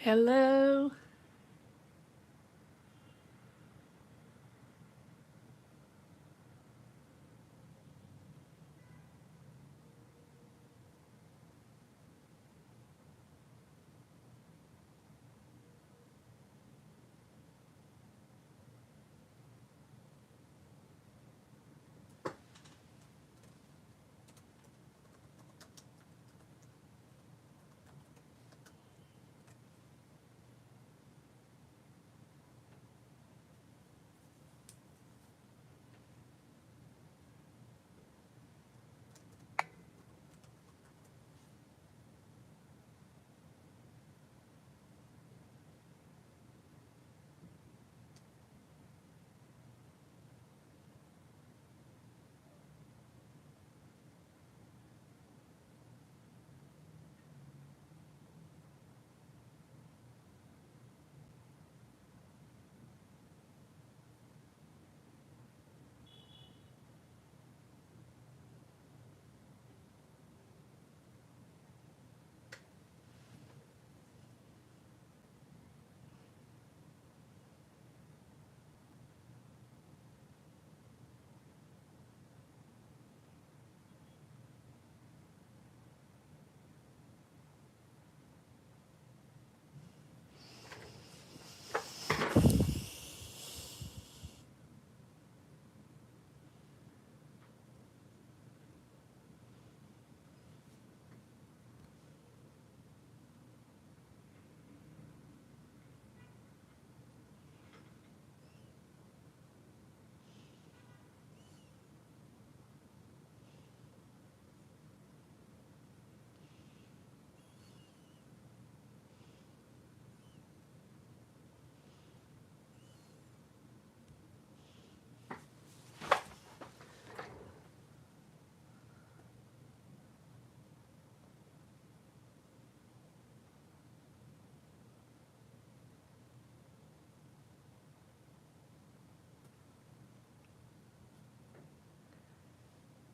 Hello.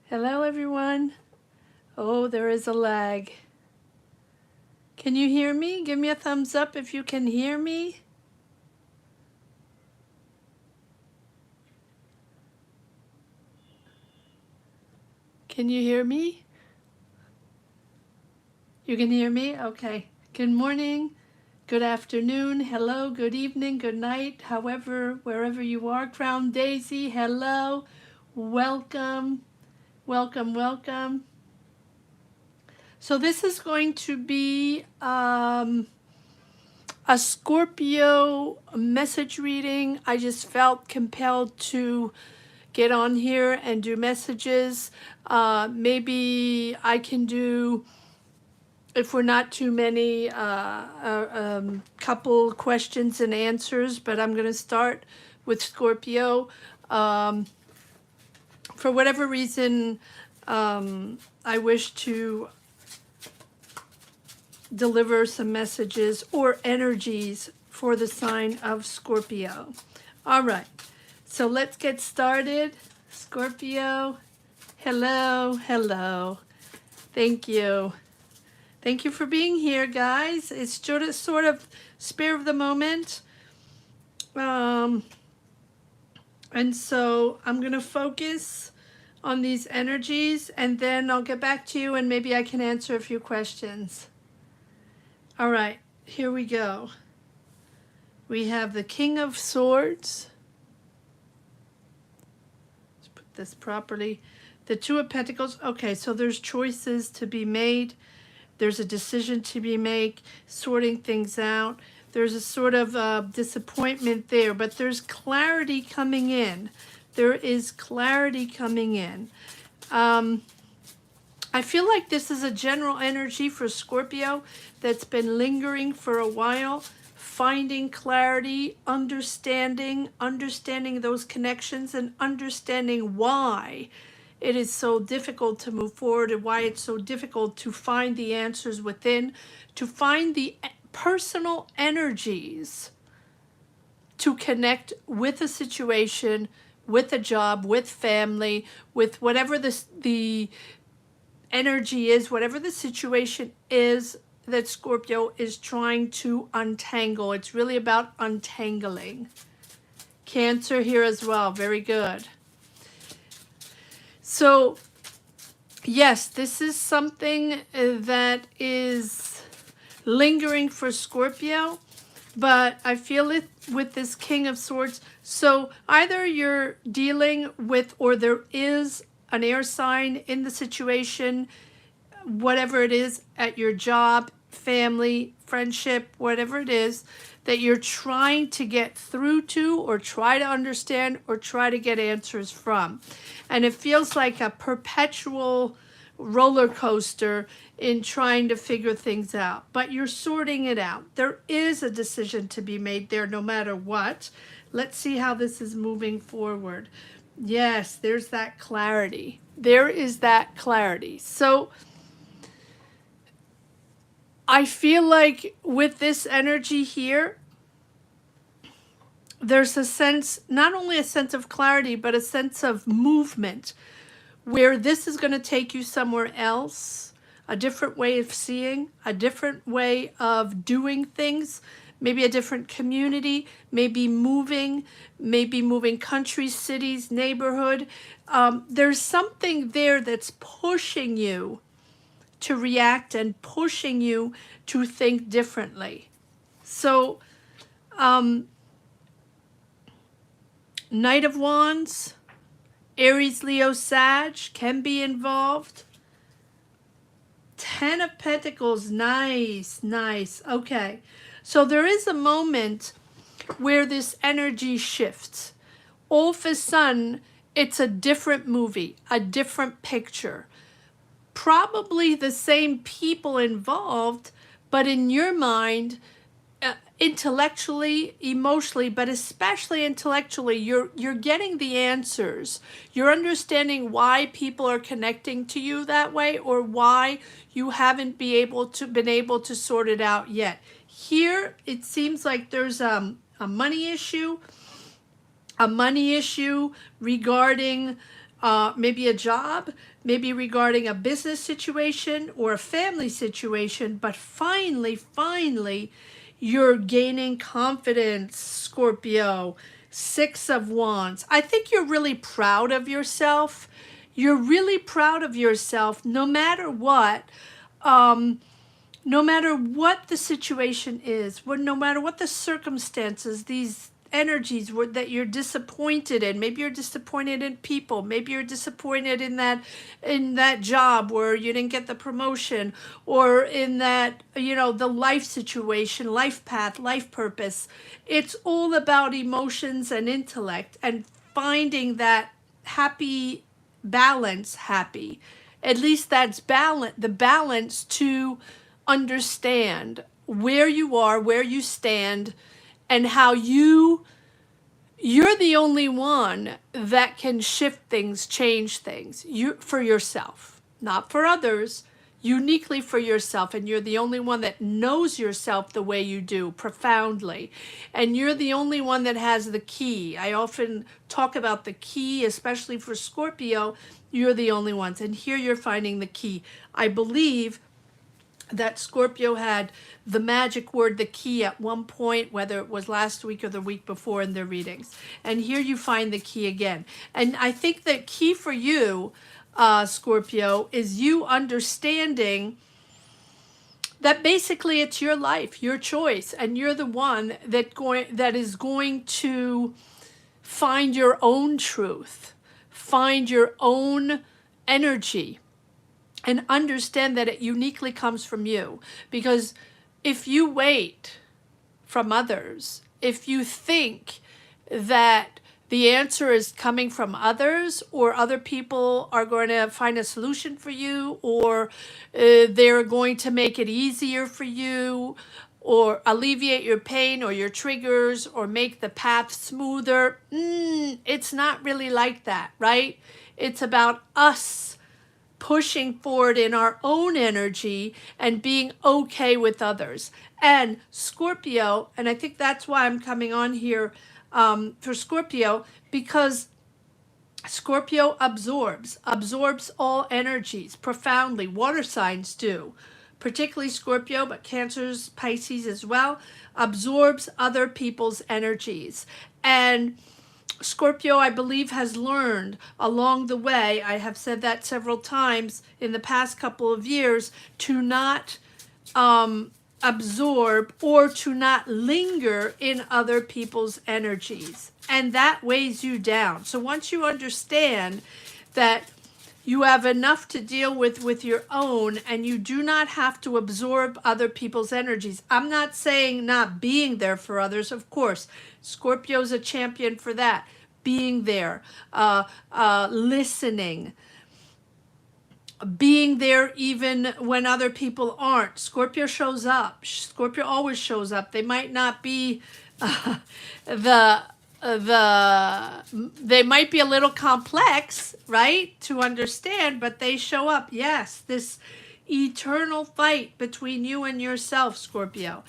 Hello, everyone. Oh, there is a lag. Can you hear me? Give me a thumbs up if you can hear me. Can you hear me? You can hear me? Okay. Good morning, good afternoon, hello, good evening, good night, however, wherever you are. Crown Daisy, hello. Welcome, welcome, welcome. So this is going to be a Scorpio message reading. I just felt compelled to get on here and do messages. Maybe I can do, if we're not too many, couple questions and answers, but I'm going to start with Scorpio. For whatever reason, I wish to deliver some messages or energies for the sign of Scorpio. All right, so let's get started. Scorpio, hello, hello. Thank you. Thank you for being here, guys. It's sort of spare of the moment. And so I'm going to focus on these energies, and then I'll get back to you, and maybe I can answer a few questions. All right, here we go. We have the King of Swords. Let's put this properly. The Two of Pentacles. Okay, so there's choices to be made. There's a decision to be made, sorting things out. There's a sort of disappointment there, but there's clarity coming in. There is clarity coming in. I feel like this is a general energy for Scorpio that's been lingering for a while, finding clarity, understanding those connections, and understanding why it is so difficult to move forward and why it's so difficult to find the answers within, to find the personal energies to connect with a situation, with a job, with family, with whatever the energy is, whatever the situation is that Scorpio is trying to untangle. It's really about untangling. Cancer here as well. Very good. So, yes, this is something that is lingering for Scorpio, but I feel it with this King of Swords. So either you're dealing with, or there is an air sign in the situation, whatever it is, at your job, family, friendship, whatever it is, that you're trying to get through to, or try to understand, or try to get answers from. And it feels like a perpetual roller coaster in trying to figure things out, but you're sorting it out. There is a decision to be made there no matter what. Let's see how this is moving forward. Yes, there's that clarity. There is that clarity. So I feel like with this energy here, there's a sense, not only a sense of clarity, but a sense of movement, where this is going to take you somewhere else, a different way of seeing, a different way of doing things, maybe a different community, maybe moving countries, cities, neighborhood. There's something there that's pushing you to react and pushing you to think differently. So, Knight of Wands, Aries, Leo, Sag can be involved. Ten of Pentacles, nice, nice. Okay, so there is a moment where this energy shifts. All of a sudden, it's a different movie, a different picture. Probably the same people involved, but in your mind, intellectually, emotionally, but especially intellectually, you're getting the answers. You're understanding why people are connecting to you that way, or why you haven't been able to sort it out yet. Here, it seems like there's a money issue regarding maybe a job, maybe regarding a business situation or a family situation, but finally, you're gaining confidence, Scorpio. Six of Wands. I think you're really proud of yourself. You're really proud of yourself no matter what. No matter what the situation is, no matter what the circumstances, these energies that you're disappointed in. Maybe you're disappointed in people. Maybe you're disappointed in that job where you didn't get the promotion, or in that, the life situation, life path, life purpose. It's all about emotions and intellect, and finding that happy balance. At least that's the balance to understand where you are, where you stand, and how you're the only one that can shift things, change things. For yourself, not for others, uniquely for yourself. And you're the only one that knows yourself the way you do, profoundly. And you're the only one that has the key. I often talk about the key, especially for Scorpio. You're the only ones. And here you're finding the key. I believe that Scorpio had the magic word, the key, at one point, whether it was last week or the week before in their readings. And here you find the key again. And I think the key for you, Scorpio, is you understanding that basically it's your life, your choice, and you're the one that is going to find your own truth, find your own energy, and understand that it uniquely comes from you. Because if you wait from others, if you think that the answer is coming from others, or other people are going to find a solution for you, or they're going to make it easier for you, or alleviate your pain or your triggers, or make the path smoother, it's not really like that, right? It's about us pushing forward in our own energy and being okay with others. And Scorpio, and I think that's why I'm coming on here for Scorpio, because Scorpio absorbs all energies profoundly. Water signs do. particularly Scorpio, but Cancers, Pisces as well, absorbs other people's energies. And Scorpio, I believe, has learned along the way, I have said that several times in the past couple of years, to not absorb or to not linger in other people's energies. And that weighs you down. So once you understand that you have enough to deal with your own, and you do not have to absorb other people's energies. I'm not saying not being there for others, of course. Scorpio's a champion for that. Being there, listening, being there even when other people aren't. Scorpio shows up. Scorpio always shows up. They might not be they might be a little complex, right, to understand, but they show up. Yes, this eternal fight between you and yourself, Scorpio.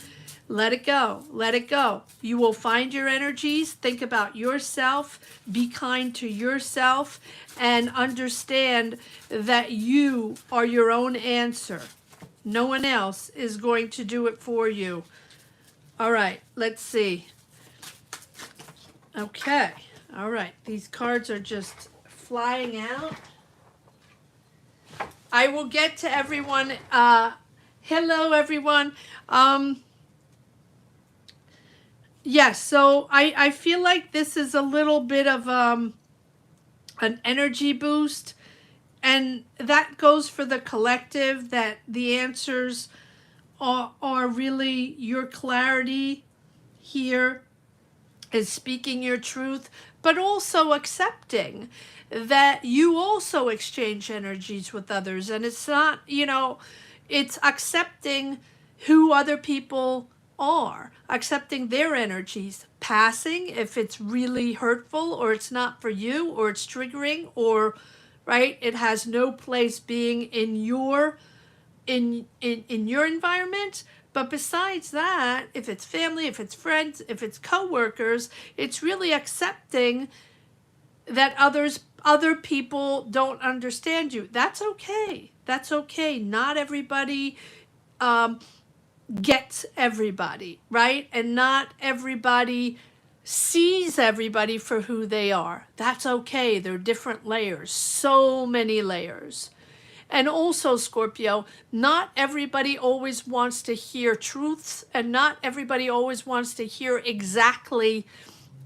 Let it go. Let it go. You will find your energies. Think about yourself. Be kind to yourself, and understand that you are your own answer. No one else is going to do it for you. All right, let's see. Okay. All right. These cards are just flying out. I will get to everyone. Hello, everyone. Yes, so I feel like this is a little bit of an energy boost, and that goes for the collective, that the answers are really your clarity here, is speaking your truth, but also accepting that you also exchange energies with others. And it's not, it's accepting who other people are, accepting their energies, passing if it's really hurtful, or it's not for you, or it's triggering, or right, it has no place being in your your environment. But besides that, if it's family, if it's friends, if it's coworkers, it's really accepting that other people don't understand you. That's okay. That's okay. Not everybody gets everybody, right? And not everybody sees everybody for who they are. That's okay. There are different layers, so many layers. And also, Scorpio, not everybody always wants to hear truths, and not everybody always wants to hear exactly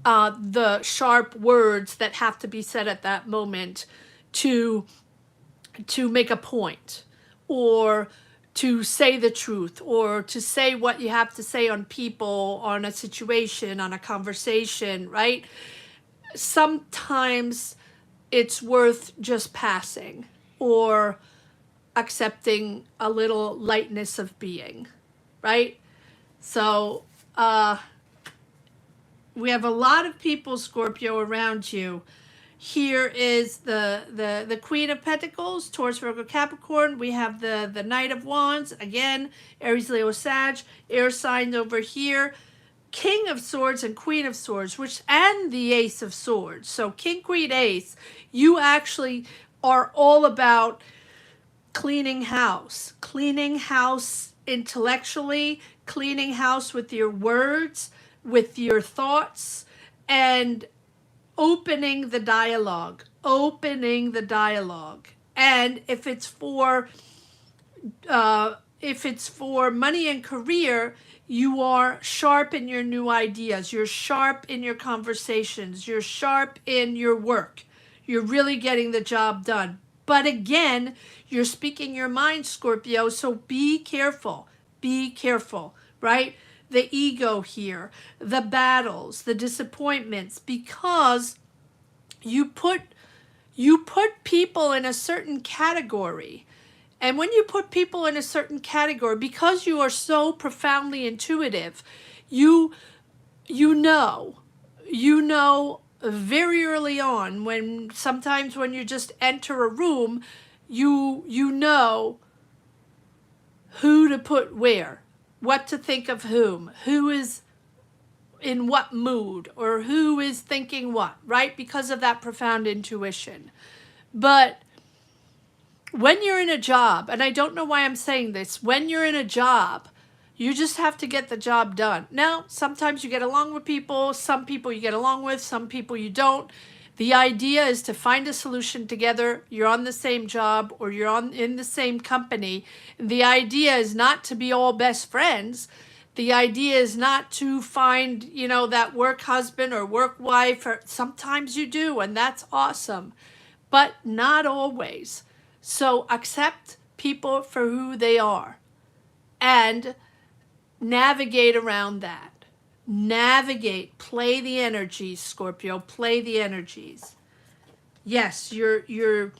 the sharp words that have to be said at that moment to make a point, or to say the truth, or to say what you have to say on people, on a situation, on a conversation, right? Sometimes it's worth just passing, or accepting a little lightness of being, right? So we have a lot of people, Scorpio, around you. Here is the Queen of Pentacles, Taurus, Virgo, Capricorn. We have the Knight of Wands, again, Aries, Leo, Sag, air signs over here. King of Swords and Queen of Swords, and the Ace of Swords. So King, Queen, Ace, you actually are all about cleaning house intellectually, cleaning house with your words, with your thoughts, and opening the dialogue. And if it's for money and career, you are sharp in your new ideas, you're sharp in your conversations, you're sharp in your work, you're really getting the job done. But again, you're speaking your mind, Scorpio, so be careful, right? The ego here, the battles, the disappointments, because you put people in a certain category. And when you put people in a certain category, because you are so profoundly intuitive, you know very early on, sometimes when you just enter a room, you know who to put where, what to think of who is in what mood, or who is thinking what, right? Because of that profound intuition. But when you're in a job, and I don't know why I'm saying this, when you're in a job, you just have to get the job done. Now, sometimes you get along with people, some people you get along with, some people you don't. The idea is to find a solution together. You're on the same job or you're in the same company. The idea is not to be all best friends. The idea is not to find, that work husband or work wife. Or sometimes you do, and that's awesome, but not always. So accept people for who they are and navigate around that. Navigate, play the energies, Scorpio, play the energies. Yes, you're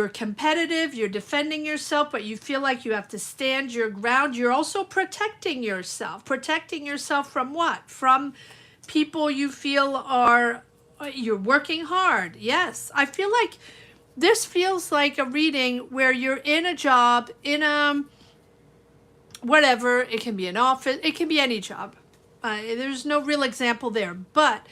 competitive, you're defending yourself, but you feel like you have to stand your ground. You're also protecting yourself. Protecting yourself from what? From people you feel you're working hard. Yes, I feel like this feels like a reading where you're in a job, in a whatever. It can be an office, it can be any job. There's no real example there, but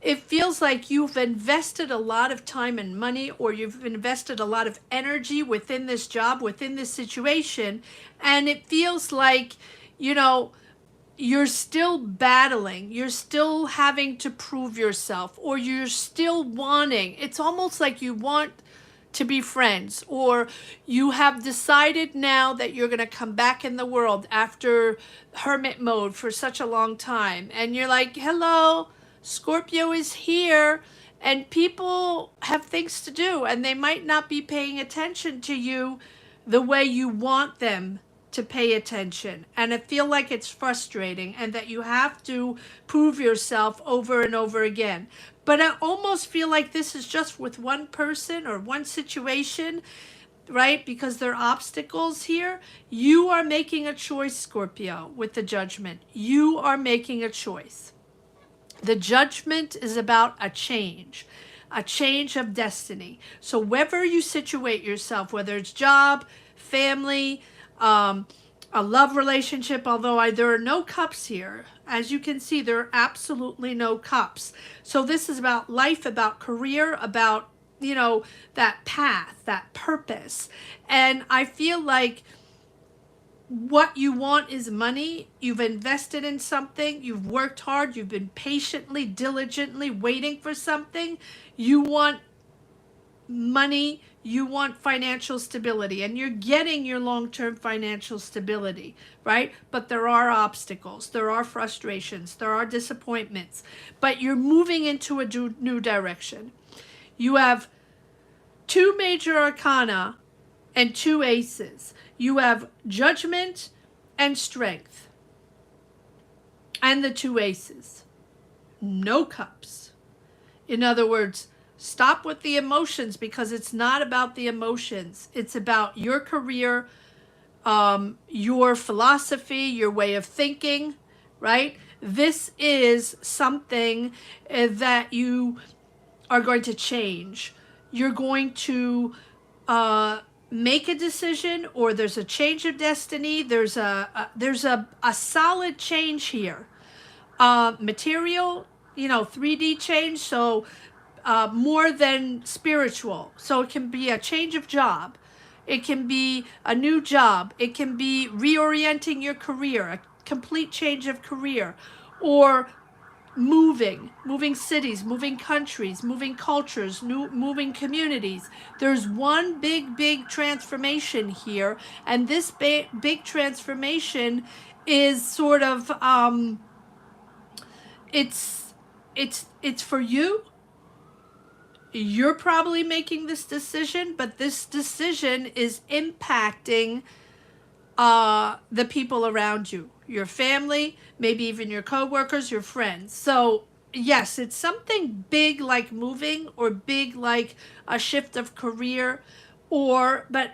it feels like you've invested a lot of time and money, or you've invested a lot of energy within this job, within this situation, and it feels like, you're still battling, you're still having to prove yourself, or you're still wanting, it's almost like you want to be friends, or you have decided now that you're going to come back in the world after hermit mode for such a long time, and you're like, hello, Scorpio is here, and people have things to do, and they might not be paying attention to you the way you want them to pay attention, and I feel like it's frustrating and that you have to prove yourself over and over again. But I almost feel like this is just with one person or one situation, right? Because there are obstacles here. You are making a choice, Scorpio, with the Judgment. You are making a choice. The Judgment is about a change of destiny. So wherever you situate yourself, whether it's job, family, a love relationship, although there are no cups here. As you can see, there are absolutely no cups. So this is about life, about career, about, that path, that purpose. And I feel like what you want is money. You've invested in something. You've worked hard. You've been patiently, diligently waiting for something. You want money. You want financial stability, and you're getting your long-term financial stability, right? But there are obstacles, there are frustrations, there are disappointments, but you're moving into a new direction. You have 2 major arcana and 2 aces. You have Judgment and Strength, and the 2 aces. No cups. In other words, stop with the emotions, because it's not about the emotions. It's about your career, your philosophy, your way of thinking, right? This is something that you are going to change. You're going to make a decision, or there's a change of destiny. There's a solid change here. Material, 3D change. So more than spiritual. So it can be a change of job. It can be a new job. It can be reorienting your career, a complete change of career, or moving cities, moving countries, moving cultures, moving communities. There's one big transformation here, and this big transformation is sort of it's for you. You're probably making this decision, but this decision is impacting the people around you, your family, maybe even your coworkers, your friends. So yes, it's something big like moving, or big like a shift of career, but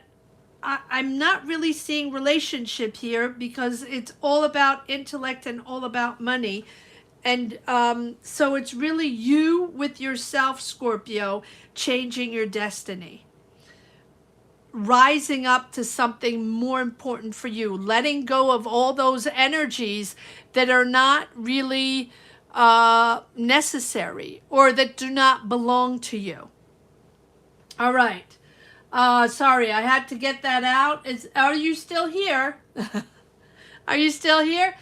I'm not really seeing relationship here, because it's all about intellect and all about money. And so it's really you with yourself, Scorpio, changing your destiny, rising up to something more important for you, letting go of all those energies that are not really necessary, or that do not belong to you. All right. Sorry, I had to get that out. Are you still here? Are you still here?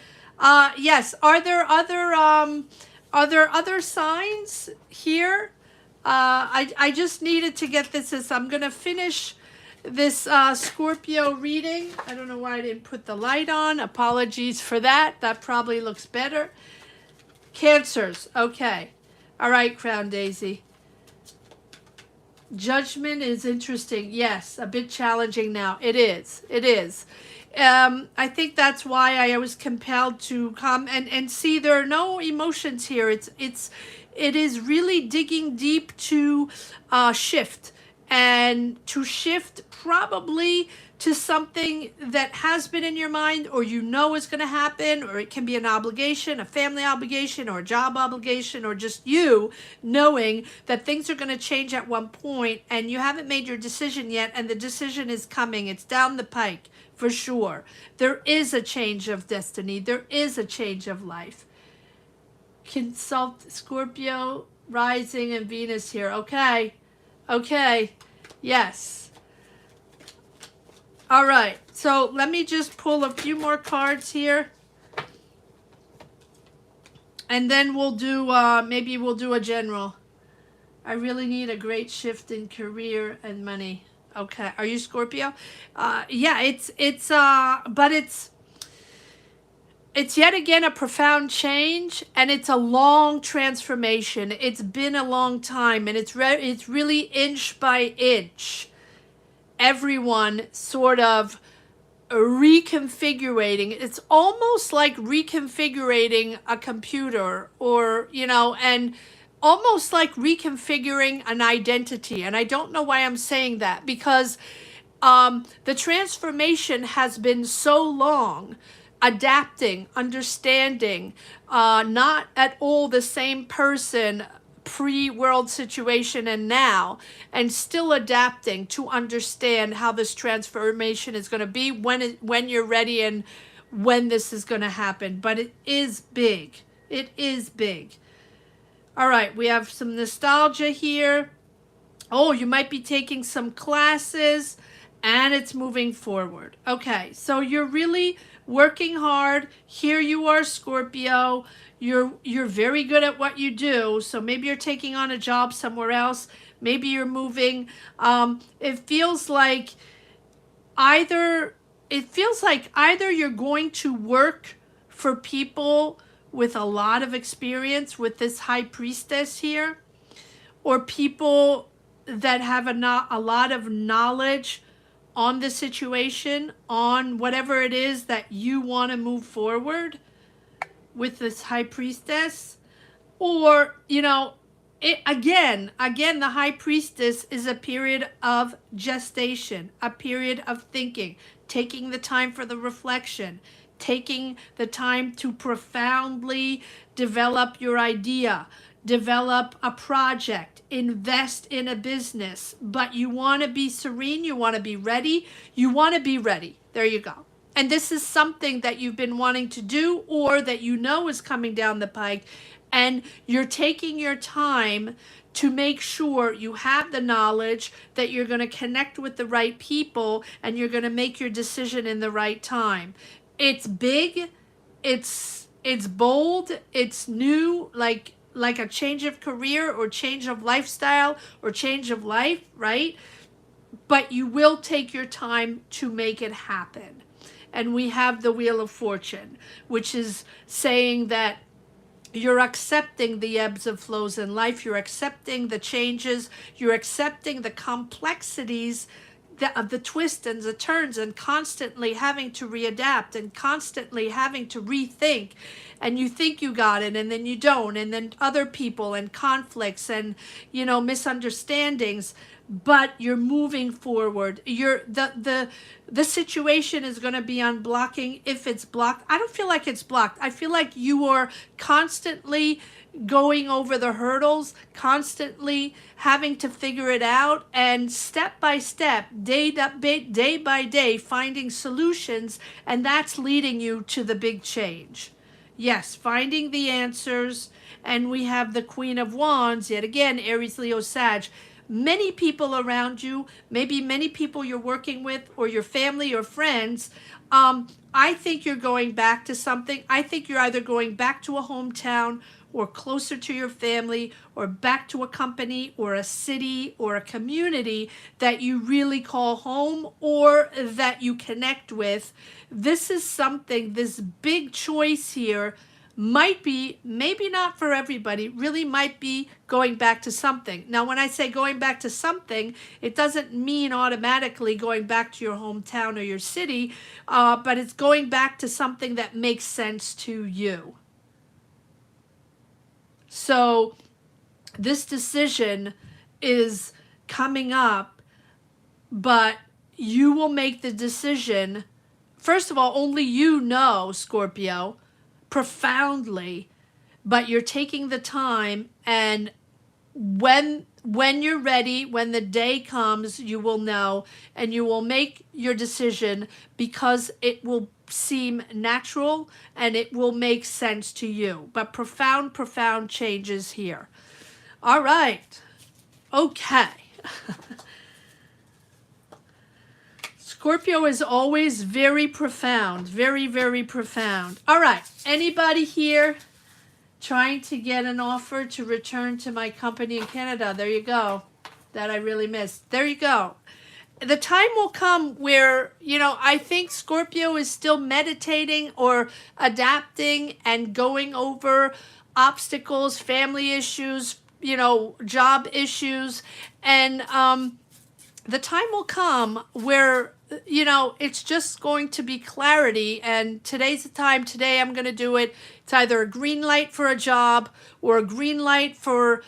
Yes. Are there other signs here? I just needed to get this as I'm gonna finish this Scorpio reading. I don't know why I didn't put the light on. Apologies for that. That probably looks better. Cancers. Okay. All right, Crown Daisy. Judgment is interesting. Yes, a bit challenging now. It is. It is. I think that's why I was compelled to come and see there are no emotions here. It is really digging deep to shift, and to shift probably to something that has been in your mind, or you know is going to happen, or it can be an obligation, a family obligation, or a job obligation, or just you knowing that things are going to change at one point and you haven't made your decision yet, and the decision is coming. It's down the pike for sure. There is a change of destiny. There is a change of life. Consult Scorpio, rising, and Venus here. Okay. Okay. Yes. All right, so let me just pull a few more cards here. And then we'll do, maybe we'll do a general. I really need a great shift in career and money. Okay, are you Scorpio? Yeah, but it's yet again a profound change, and it's a long transformation. It's been a long time, and it's really inch by inch. Everyone sort of reconfiguring. It's almost like reconfiguring a computer, or, and almost like reconfiguring an identity. And I don't know why I'm saying that, because the transformation has been so long, adapting, understanding, not at all the same person pre-world situation and now, and still adapting to understand how this transformation is going to be, when you're ready, and when this is going to happen. But it is big. It is big. All right, we have some nostalgia here. Oh, you might be taking some classes, and it's moving forward. Okay, so you're really working hard. Here you are, Scorpio. You're very good at what you do. So maybe you're taking on a job somewhere else. Maybe you're moving. It feels like either you're going to work for people with a lot of experience with this high priestess here, or people that have a lot of knowledge on the situation, on whatever it is that you want to move forward with this high priestess. Or, again, the high priestess is a period of gestation, a period of thinking, taking the time for the reflection, taking the time to profoundly develop your idea, develop a project, invest in a business. But you want to be serene, you want to be ready, There you go. And this is something that you've been wanting to do, or that is coming down the pike, and you're taking your time to make sure you have the knowledge, that you're going to connect with the right people, and you're going to make your decision in the right time. It's big, it's bold, it's new, like a change of career, or change of lifestyle, or change of life, right? But you will take your time to make it happen. And we have the Wheel of Fortune, which is saying that you're accepting the ebbs and flows in life. You're accepting the changes. You're accepting the complexities of the twists and the turns, and constantly having to readapt, and constantly having to rethink. And you think you got it, and then you don't. And then other people, and conflicts, and, misunderstandings. But you're moving forward. The situation is going to be unblocking. If it's blocked, I don't feel like it's blocked. I feel like you are constantly going over the hurdles, constantly having to figure it out, and step by step, day by day, finding solutions, and that's leading you to the big change. Yes, finding the answers. And we have the Queen of Wands, yet again, Aries, Leo, Sag. many people around you, maybe many people you're working with or your family or friends. I think you're going back to something. I think you're either going back to a hometown or closer to your family or back to a company or a city or a community that you really call home or that you connect with. This is something, this big choice here might be, maybe not for everybody, really might be going back to something. Now, when I say going back to something, it doesn't mean automatically going back to your hometown or your city, but it's going back to something that makes sense to you. So this decision is coming up, but you will make the decision. First of all, only you know, Scorpio, profoundly, but you're taking the time, and when you're ready, when the day comes, you will know, and you will make your decision because it will seem natural and it will make sense to you. But profound changes here. All right. Okay. Scorpio is always very profound, very profound. All right, anybody here trying to get an offer to return to my company in Canada? There you go. That I really missed. There you go. The time will come where, I think Scorpio is still meditating or adapting and going over obstacles, family issues, job issues, and the time will come where it's just going to be clarity, and today's the time. Today I'm going to do it. It's either a green light for a job or a green light for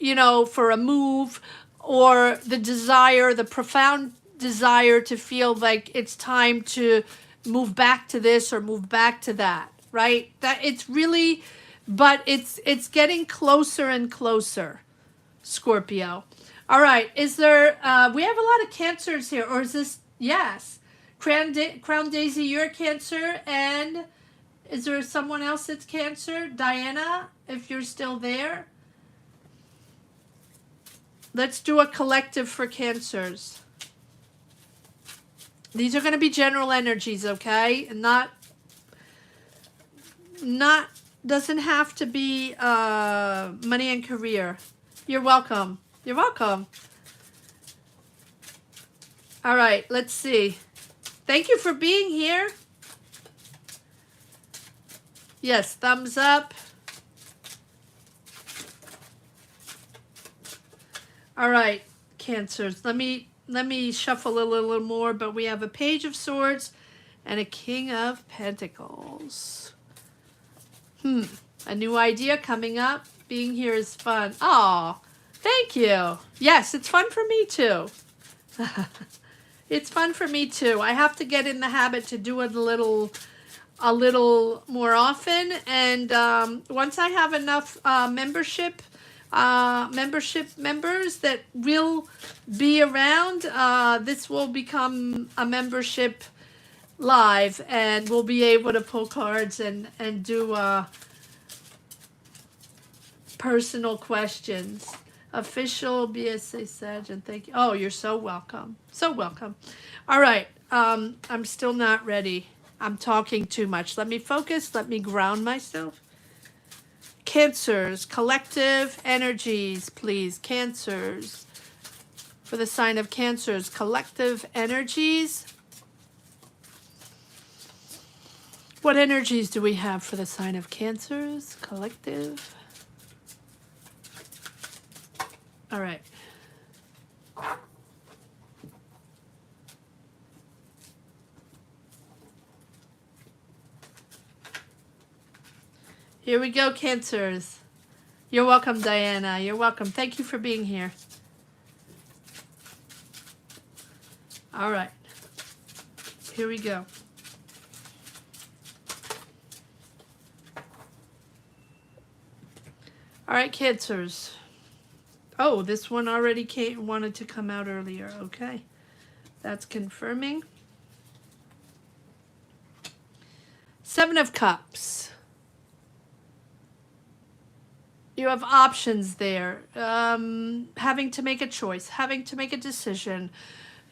for a move, or the profound desire to feel like it's time to move back to this or move back to that, right? That it's really, but it's getting closer and closer, Scorpio. All right, is there, we have a lot of Cancers here, or is this, yes. Crown Daisy, you're a Cancer, and is there someone else that's Cancer? Diana, if you're still there. Let's do a collective for Cancers. These are going to be general energies, okay? Not doesn't have to be money and career. You're welcome. You're welcome. All right, let's see. Thank you for being here. Yes, thumbs up. All right, Cancers. Let me shuffle a little more, but we have a Page of Swords and a King of Pentacles. A new idea coming up. Being here is fun. Oh, thank you. Yes, it's fun for me too. It's fun for me too. I have to get in the habit to do it a little more often, and once I have enough membership members that will be around, this will become a membership live, and we'll be able to pull cards and do personal questions. Official BSA Sag, and thank you. Oh, you're so welcome. So welcome. All right. I'm still not ready. I'm talking too much. Let me focus. Let me ground myself. Cancers, collective energies, please. Cancers. For the sign of Cancers, collective energies. What energies do we have for the sign of Cancers? Collective. All right. Here we go, Cancers. You're welcome, Diana. You're welcome. Thank you for being here. All right. Here we go. All right, Cancers. Oh, this one already wanted to come out earlier. Okay. That's confirming. Seven of Cups. You have options there, having to make a choice, having to make a decision.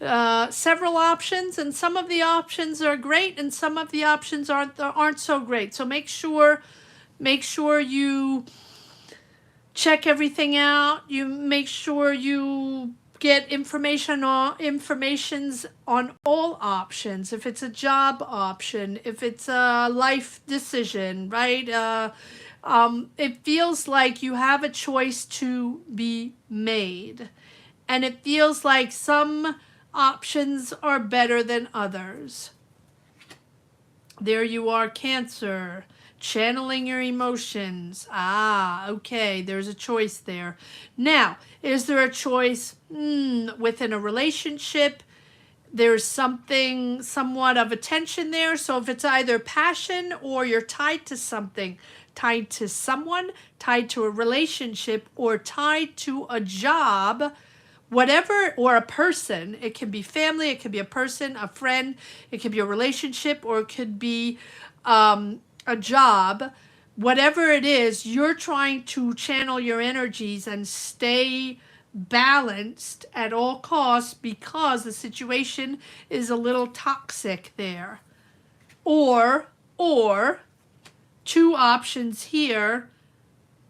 Several options, and some of the options are great, and some of the options aren't so great. So make sure you check everything out. You make sure you get informations on all options. If it's a job option, if it's a life decision, right? It feels like you have a choice to be made, and it feels like some options are better than others. There you are, Cancer. Channeling your emotions. Ah, okay, there's a choice there. Now, is there a choice within a relationship? There's something, somewhat of a tension there. So if it's either passion or you're tied to something, tied to someone, tied to a relationship, or tied to a job, whatever, or a person, it can be family, it could be a person, a friend, it could be a relationship, or it could be a job, whatever it is, you're trying to channel your energies and stay balanced at all costs because the situation is a little toxic there. Or two options here,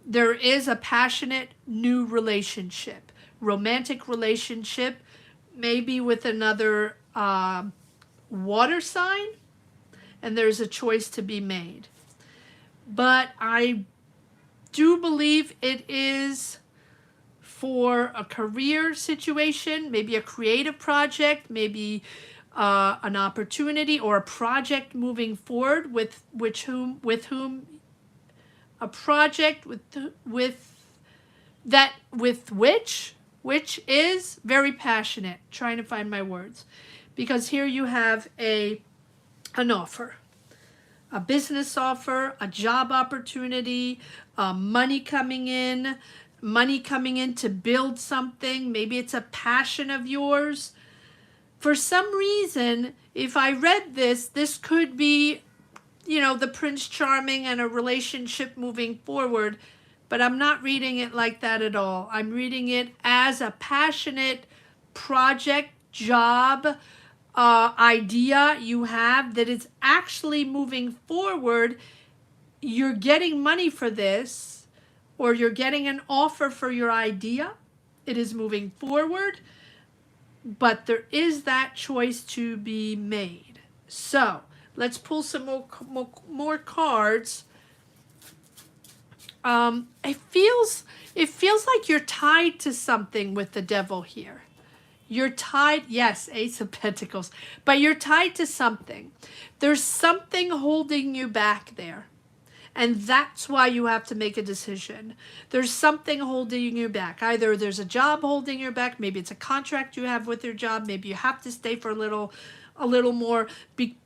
there is a passionate new relationship, romantic relationship, maybe with another water sign, and there's a choice to be made. But I do believe it is for a career situation, maybe a creative project, maybe an opportunity or a project moving forward with which is very passionate. Trying to find my words, because here you have an offer, a business offer, a job opportunity, money coming in to build something. Maybe it's a passion of yours. For some reason, if I read this could be, the Prince Charming and a relationship moving forward, but I'm not reading it like that at all. I'm reading it as a passionate project, job, idea you have that is actually moving forward. You're getting money for this, or you're getting an offer for your idea. It is moving forward, but there is that choice to be made. So let's pull some more cards. It feels like you're tied to something with the Devil here. You're tied, yes, Ace of Pentacles, but you're tied to something. There's something holding you back there, and that's why you have to make a decision. There's something holding you back. Either there's a job holding you back, maybe it's a contract you have with your job, maybe you have to stay for a little more,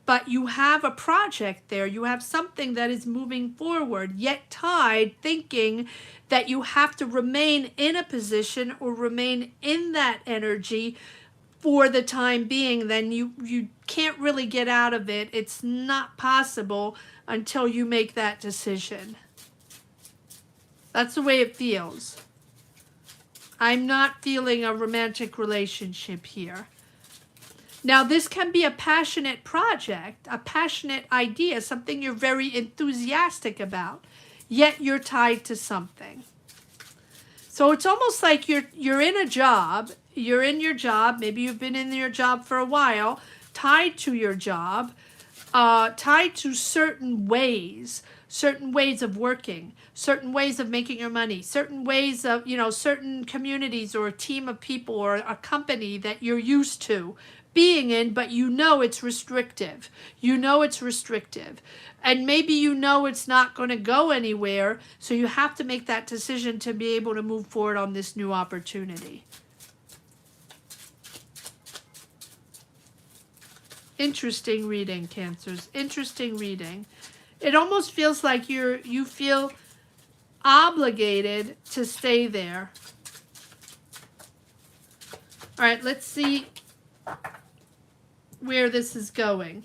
but you have a project there. You have something that is moving forward, yet tied, thinking that you have to remain in a position or remain in that energy for the time being. Then you can't really get out of it. It's not possible until you make that decision. That's the way it feels. I'm not feeling a romantic relationship here. Now, this can be a passionate project, a passionate idea, something you're very enthusiastic about, yet you're tied to something. So it's almost like you're in a job, you're in your job, maybe you've been in your job for a while, tied to your job, tied to certain ways of working, certain ways of making your money, certain ways of, certain communities or a team of people or a company that you're used to being in, but it's restrictive. It's restrictive. And maybe it's not going to go anywhere, so you have to make that decision to be able to move forward on this new opportunity. Interesting reading, Cancers. Interesting reading. It almost feels like you feel obligated to stay there. All right, let's see where this is going.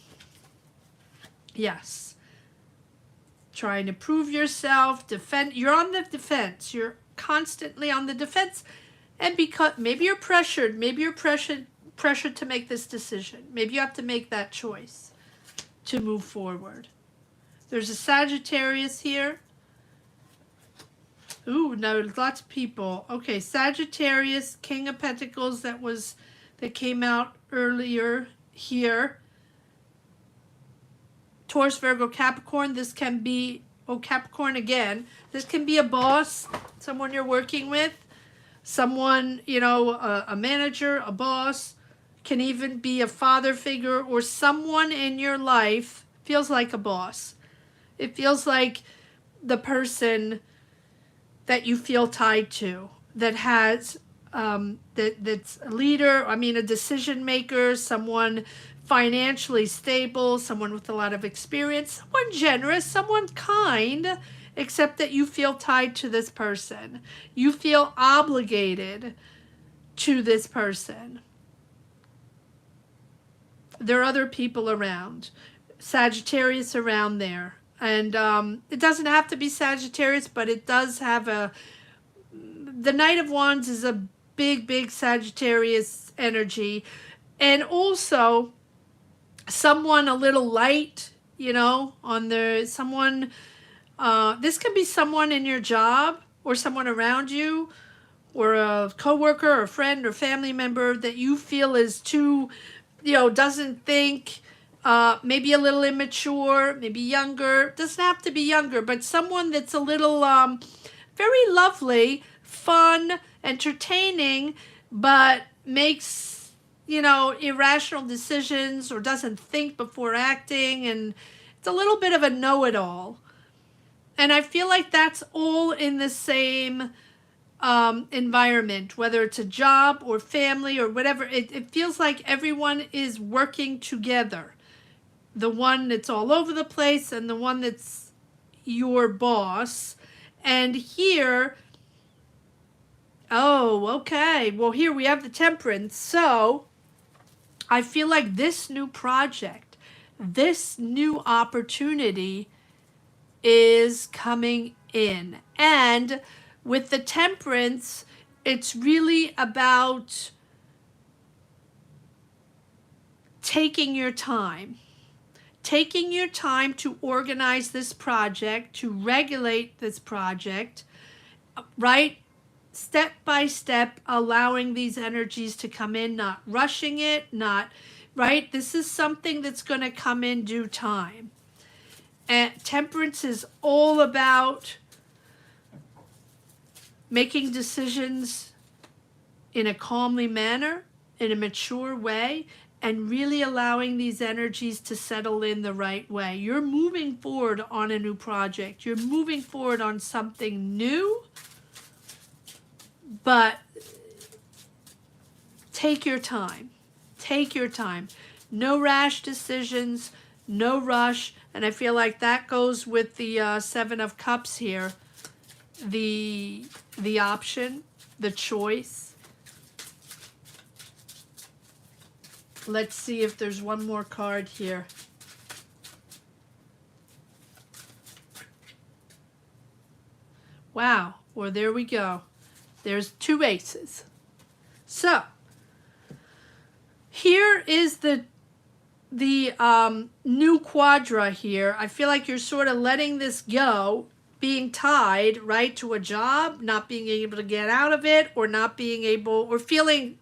Yes. trying to prove yourself, defend. You're on the defense. You're constantly on the defense. And because maybe you're pressured, pressured to make this decision. Maybe you have to make that choice to move forward. There's a Sagittarius here. Ooh, no, lots of people. Okay, Sagittarius, King of Pentacles, that came out earlier here. Taurus, Virgo, Capricorn. This can be, Capricorn again. This can be a boss, someone you're working with, someone, a manager, a boss. Can even be a father figure or someone in your life. Feels like a boss. It feels like the person that you feel tied to, that has, that's a leader, a decision maker, someone financially stable, someone with a lot of experience, someone generous, someone kind, except that you feel tied to this person. You feel obligated to this person. There are other people around. Sagittarius around there. And it doesn't have to be Sagittarius, but it does have the Knight of Wands is a big, big Sagittarius energy. And also someone a little light, someone, this could be someone in your job or someone around you or a coworker or friend or family member that you feel is too, doesn't think, maybe a little immature, maybe younger. Doesn't have to be younger, but someone that's a little very lovely, fun, entertaining, but makes, irrational decisions or doesn't think before acting, and it's a little bit of a know-it-all. And I feel like that's all in the same environment, whether it's a job or family or whatever. It feels like everyone is working together. The one that's all over the place and the one that's your boss. And here, okay. Well, here we have the Temperance. So I feel like this new project, this new opportunity is coming in. And with the Temperance, it's really about taking your time. Taking your time to organize this project, to regulate this project, right? Step by step, allowing these energies to come in, not rushing it, right? This is something that's going to come in due time. And Temperance is all about making decisions in a calmly manner, in a mature way, and really allowing these energies to settle in the right way. You're moving forward on a new project. You're moving forward on something new, but take your time. Take your time. No rash decisions, no rush. And I feel like that goes with the Seven of Cups here. The option, the choice. Let's see if there's one more card here. Wow. Well, there we go. There's two aces. So, here is the new quadra here. I feel like you're sort of letting this go, being tied, right, to a job, not being able to get out of it, or not being able, or feeling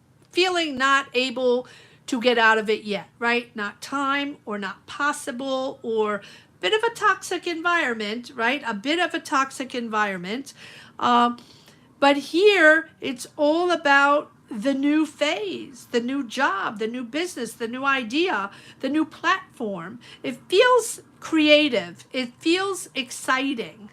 not able to get out of it yet, right? Not time or not possible, or a bit of a toxic environment, right? A bit of a toxic environment. But here it's all about the new phase, the new job, the new business, the new idea, the new platform. It feels creative. It feels exciting.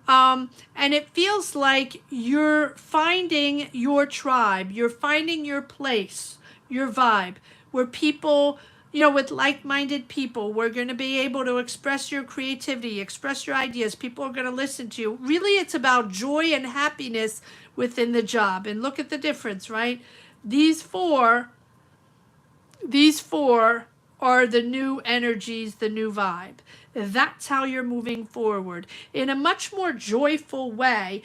And it feels like you're finding your tribe. You're finding your place, your vibe, where people, with like-minded people, we're going to be able to express your creativity, express your ideas. People are going to listen to you. Really, it's about joy and happiness within the job. And look at the difference, right? These four are the new energies, the new vibe. That's how you're moving forward in a much more joyful way,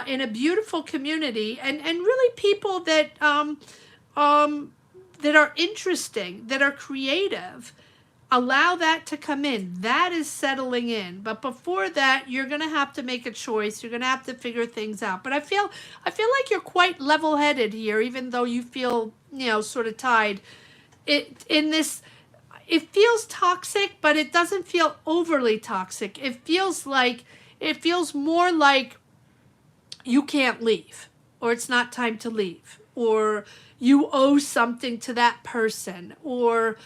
in a beautiful community, and really people that that are interesting, that are creative. Allow that to come in. That is settling in. But before that, you're going to have to make a choice. You're going to have to figure things out. But I feel like you're quite level-headed here, even though you feel, sort of tied. It feels toxic, but it doesn't feel overly toxic. It feels more like you can't leave, or it's not time to leave, or you owe something to that person, or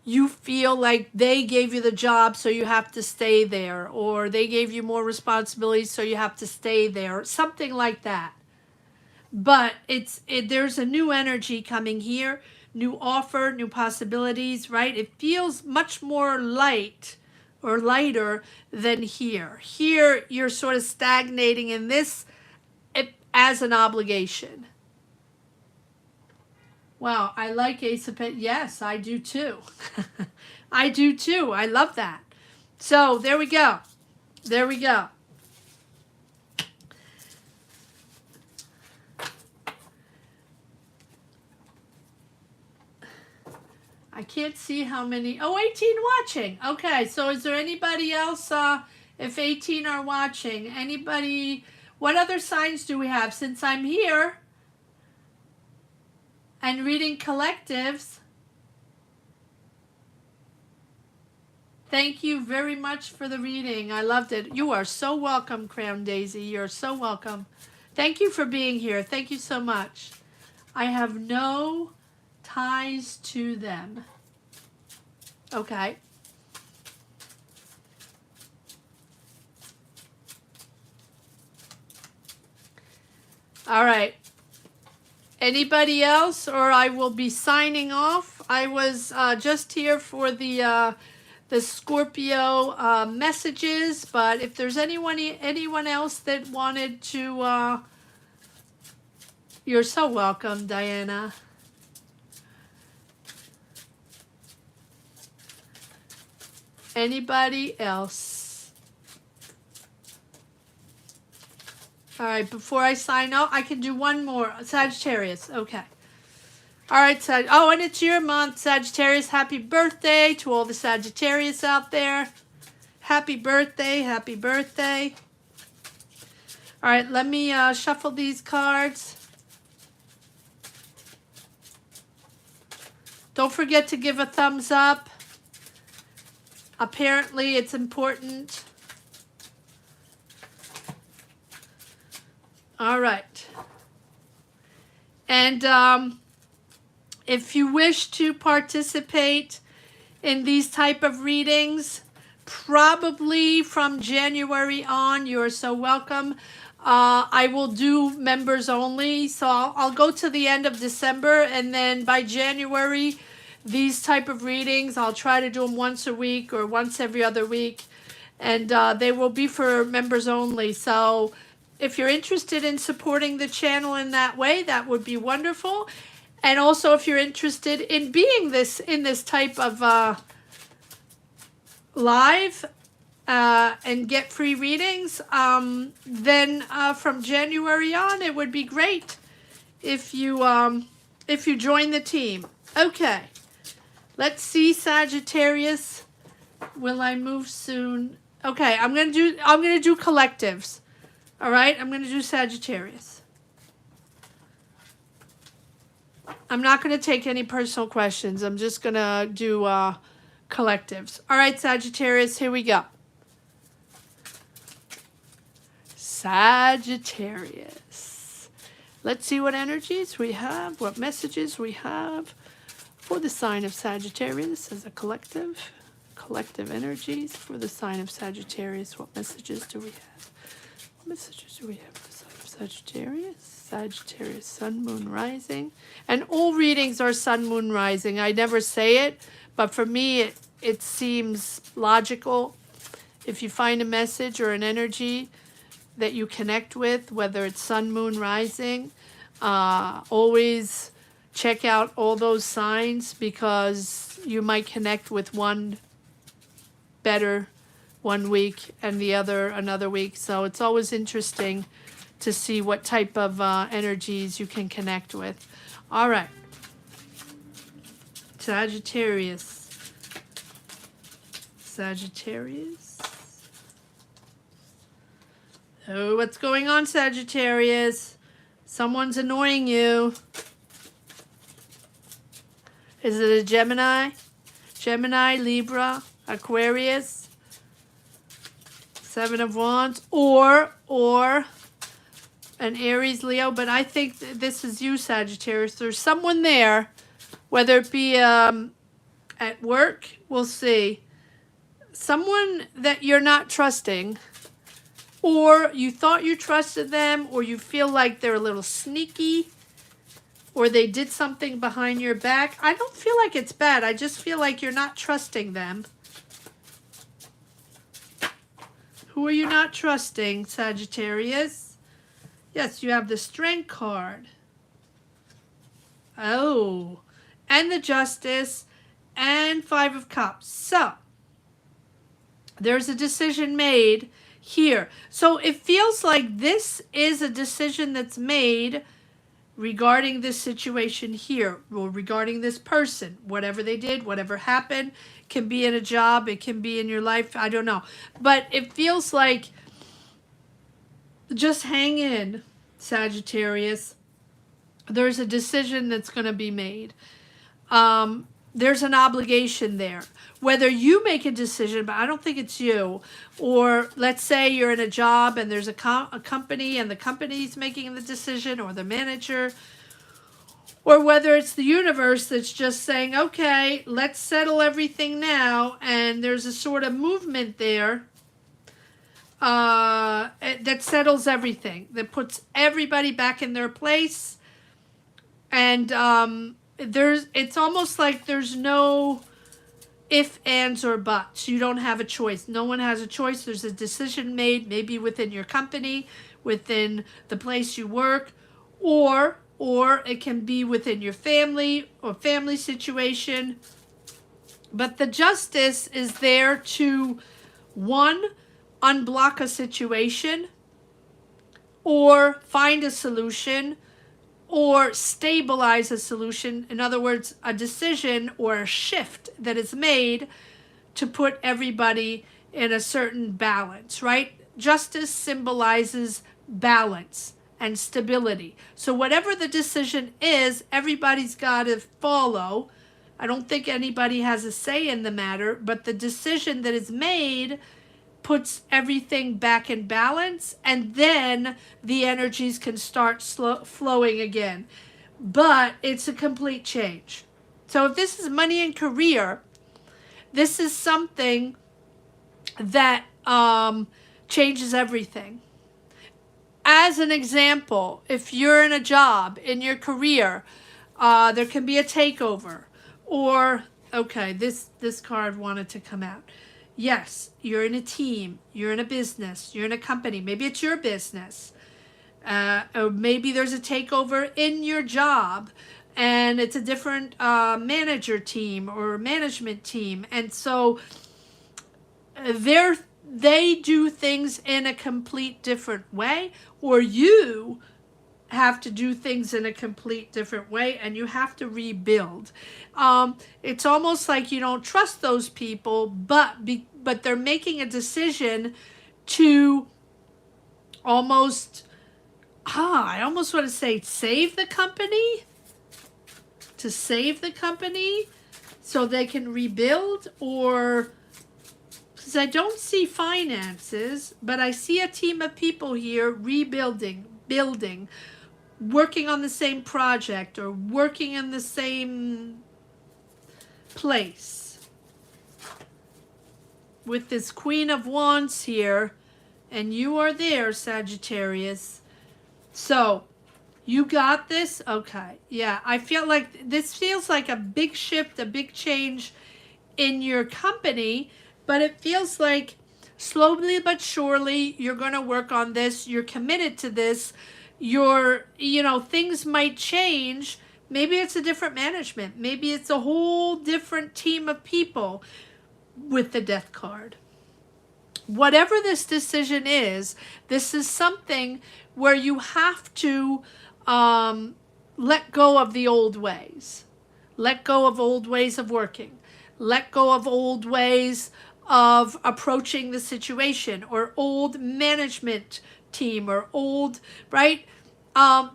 you feel like they gave you the job so you have to stay there, or they gave you more responsibilities so you have to stay there, something like that. But there's a new energy coming here, new offer, new possibilities, right? It feels much more light or lighter than here. Here you're sort of stagnating in this as an obligation. Wow, I like Ace of Pentacles. Yes, I do too. I do too. I love that. So there we go. There we go. I can't see how many. Oh, 18 watching. Okay, so is there anybody else, if 18 are watching? Anybody? What other signs do we have? Since I'm here and reading collectives, thank you very much for the reading. I loved it. You are so welcome, Crown Daisy. You're so welcome. Thank you for being here. Thank you so much. I have no ties to them. Okay. All right. Anybody else, or I will be signing off. I was just here for the Scorpio messages, but if there's anyone else that wanted to, you're so welcome, Diana. Anybody else? All right, before I sign off, I can do one more. Sagittarius, okay. All right, oh, and it's your month, Sagittarius. Happy birthday to all the Sagittarius out there. Happy birthday, happy birthday. All right, let me shuffle these cards. Don't forget to give a thumbs up. Apparently, it's important. All right. And if you wish to participate in these type of readings, probably from January on, you're so welcome. I will do members only, so I'll go to the end of December, and then by January, these type of readings, I'll try to do them once a week or once every other week, and they will be for members only. So if you're interested in supporting the channel in that way, that would be wonderful. And also, if you're interested in being in this type of live and get free readings, then from January on, it would be great if you join the team. Okay, let's see, Sagittarius. Will I move soon? Okay, I'm gonna do collectives. All right, I'm gonna do Sagittarius. I'm not going to take any personal questions. I'm just going to do collectives. All right, Sagittarius, here we go. Sagittarius. Let's see what energies we have, what messages we have for the sign of Sagittarius as a collective. Collective energies for the sign of Sagittarius. What messages do we have? What messages do we have for the sign of Sagittarius? Sagittarius, sun, moon, rising. And all readings are sun, moon, rising. I never say it, but for me, it seems logical. If you find a message or an energy that you connect with, whether it's sun, moon, rising, always check out all those signs, because you might connect with one better one week and the other another week. So it's always interesting to see what type of energies you can connect with. All right. Sagittarius. Sagittarius. Oh, what's going on, Sagittarius? Someone's annoying you. Is it a Gemini? Gemini, Libra, Aquarius, Seven of Wands, or an Aries, Leo. But I think this is you, Sagittarius. There's someone there, whether it be at work, we'll see. Someone that you're not trusting, or you thought you trusted them, or you feel like they're a little sneaky, or they did something behind your back. I don't feel like it's bad. I just feel like you're not trusting them. Who are you not trusting, Sagittarius? Yes, you have the Strength card. Oh, and the Justice, and Five of Cups. So, there's a decision made here. So, it feels like this is a decision that's made regarding this situation here, or regarding this person, whatever they did, whatever happened. Can be in a job, it can be in your life, I don't know. But it feels like, just hang in, Sagittarius. There's a decision that's going to be made. There's an obligation there. Whether you make a decision, but I don't think it's you, or let's say you're in a job and there's a company and the company's making the decision, or the manager, or whether it's the universe that's just saying, okay, let's settle everything now, and there's a sort of movement there that settles everything, that puts everybody back in their place. And it's almost like there's no if, ands, or buts. You don't have a choice. No one has a choice. There's a decision made, maybe within your company, within the place you work, or it can be within your family or family situation. But the Justice is there to, one, unblock a situation, or find a solution, or stabilize a solution. In other words, a decision or a shift that is made to put everybody in a certain balance, right? Justice symbolizes balance and stability. So whatever the decision is, everybody's got to follow. I don't think anybody has a say in the matter, but the decision that is made puts everything back in balance, and then the energies can start flowing again. But it's a complete change. So if this is money and career, this is something that changes everything. As an example, if you're in a job, in your career, there can be a takeover, or, okay, this card wanted to come out. Yes, you're in a team, you're in a business, you're in a company. Maybe it's your business. Or maybe there's a takeover in your job, and it's a different manager team or management team. And so they do things in a complete different way, or you have to do things in a complete different way, and you have to rebuild. It's almost like you don't trust those people, but they're making a decision to almost, I almost want to say save the company, to save the company so they can rebuild, or, because I don't see finances, but I see a team of people here rebuilding, building, working on the same project, or working in the same place. With this Queen of Wands here, and you are there, Sagittarius. So, you got this? Okay. Yeah, I feel like this feels like a big shift, a big change in your company, but it feels like slowly but surely you're going to work on this. You're committed to this. Things might change, Maybe it's a different management. Maybe it's a whole different team of people with the Death card. Whatever this decision is, this is something where you have to let go of the old ways. Let go of old ways of working. Let go of old ways of approaching the situation, or old management team, or old, right?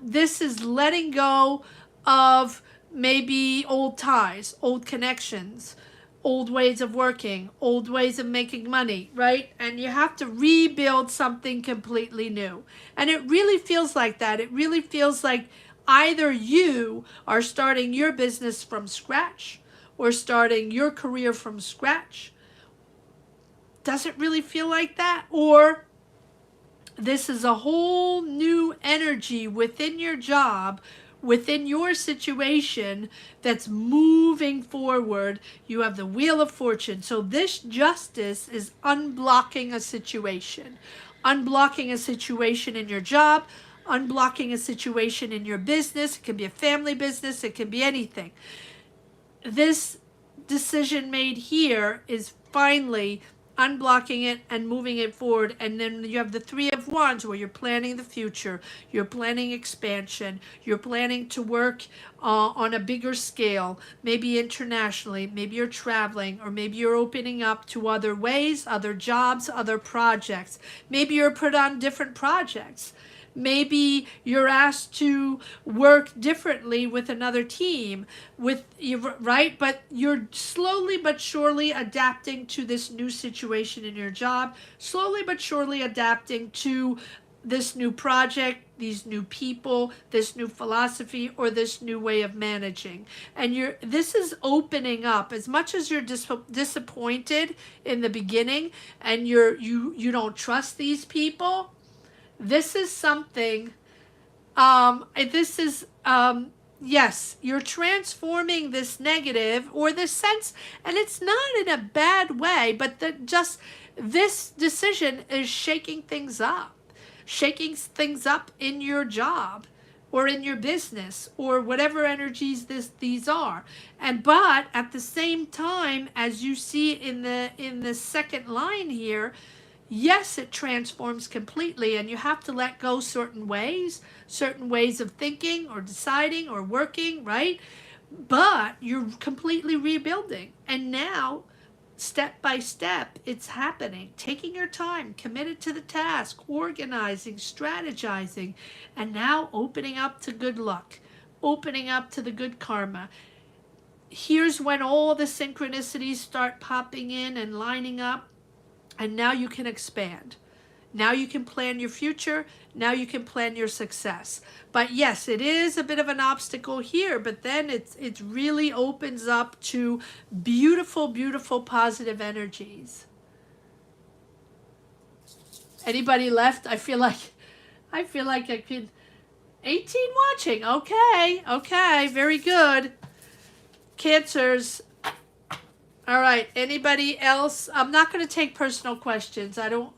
This is letting go of maybe old ties, old connections, old ways of working, old ways of making money, right? And you have to rebuild something completely new. And it really feels like that. It really feels like either you are starting your business from scratch or starting your career from scratch. Does it really feel like that? Or this is a whole new energy within your job, within your situation, that's moving forward. You have the Wheel of Fortune. So this justice is unblocking a situation. Unblocking a situation in your job, unblocking a situation in your business. It can be a family business. It can be anything. This decision made here is finally unblocking it and moving it forward. And then you have the Three of Wands, where you're planning the future, you're planning expansion, you're planning to work on a bigger scale, maybe internationally, maybe you're traveling, or maybe you're opening up to other ways, other jobs, other projects. Maybe you're put on different projects. Maybe you're asked to work differently with another team, with you, right? But you're slowly but surely adapting to this new situation in your job, slowly but surely adapting to this new project, these new people, this new philosophy, or this new way of managing. And this is opening up. As much as you're disappointed in the beginning, and you don't trust these people, this is something, yes, you're transforming this negative, or this sense, and it's not in a bad way, but this decision is shaking things up in your job, or in your business, or whatever energies these are. But at the same time, as you see in the second line here, yes, it transforms completely, and you have to let go certain ways of thinking, or deciding, or working, right? But you're completely rebuilding. And now, step by step, it's happening. Taking your time, committed to the task, organizing, strategizing, and now opening up to good luck, opening up to the good karma. Here's when all the synchronicities start popping in and lining up. And now you can expand. Now you can plan your future. Now you can plan your success. But yes, it is a bit of an obstacle here, but then it really opens up to beautiful, beautiful, positive energies. Anybody left? I feel like I could. 18 watching. Okay, very good. Cancers. All right. Anybody else? I'm not going to take personal questions. I don't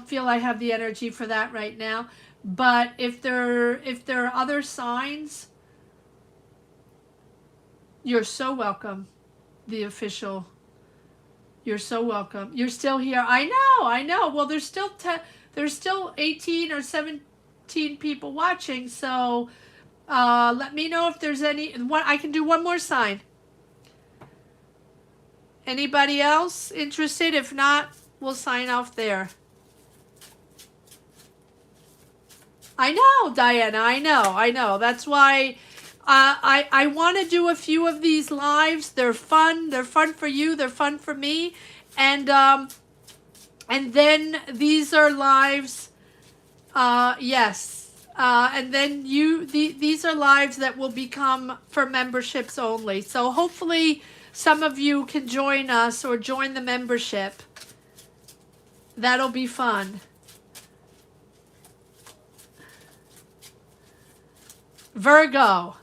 feel I have the energy for that right now. But if there are other signs, you're so welcome. The official. You're so welcome. You're still here. I know. Well, there's still 18 or 17 people watching. So let me know if there's any. I can do one more sign. Anybody else interested? If not, we'll sign off there. I know, Diana. I know. That's why I want to do a few of these lives. They're fun. They're fun for you. They're fun for me. And then these are lives. Yes. And then these are lives that will become for memberships only. So hopefully some of you can join us or join the membership. That'll be fun. Virgo.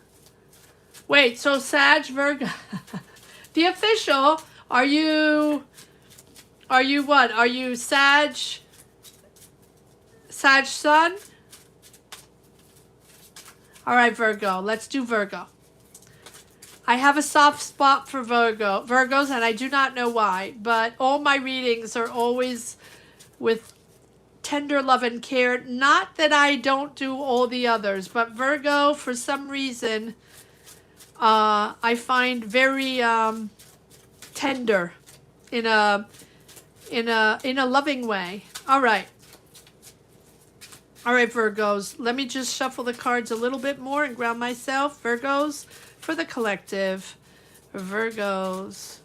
Wait, so Sag, Virgo. The official, are you what? Are you Sag Sun? All right, Virgo, let's do Virgo. I have a soft spot for Virgos, and I do not know why, but all my readings are always with tender love and care. Not that I don't do all the others, but Virgo, for some reason, I find very tender in a loving way. All right, Virgos. Let me just shuffle the cards a little bit more and ground myself. Virgos, for the collective. Virgos,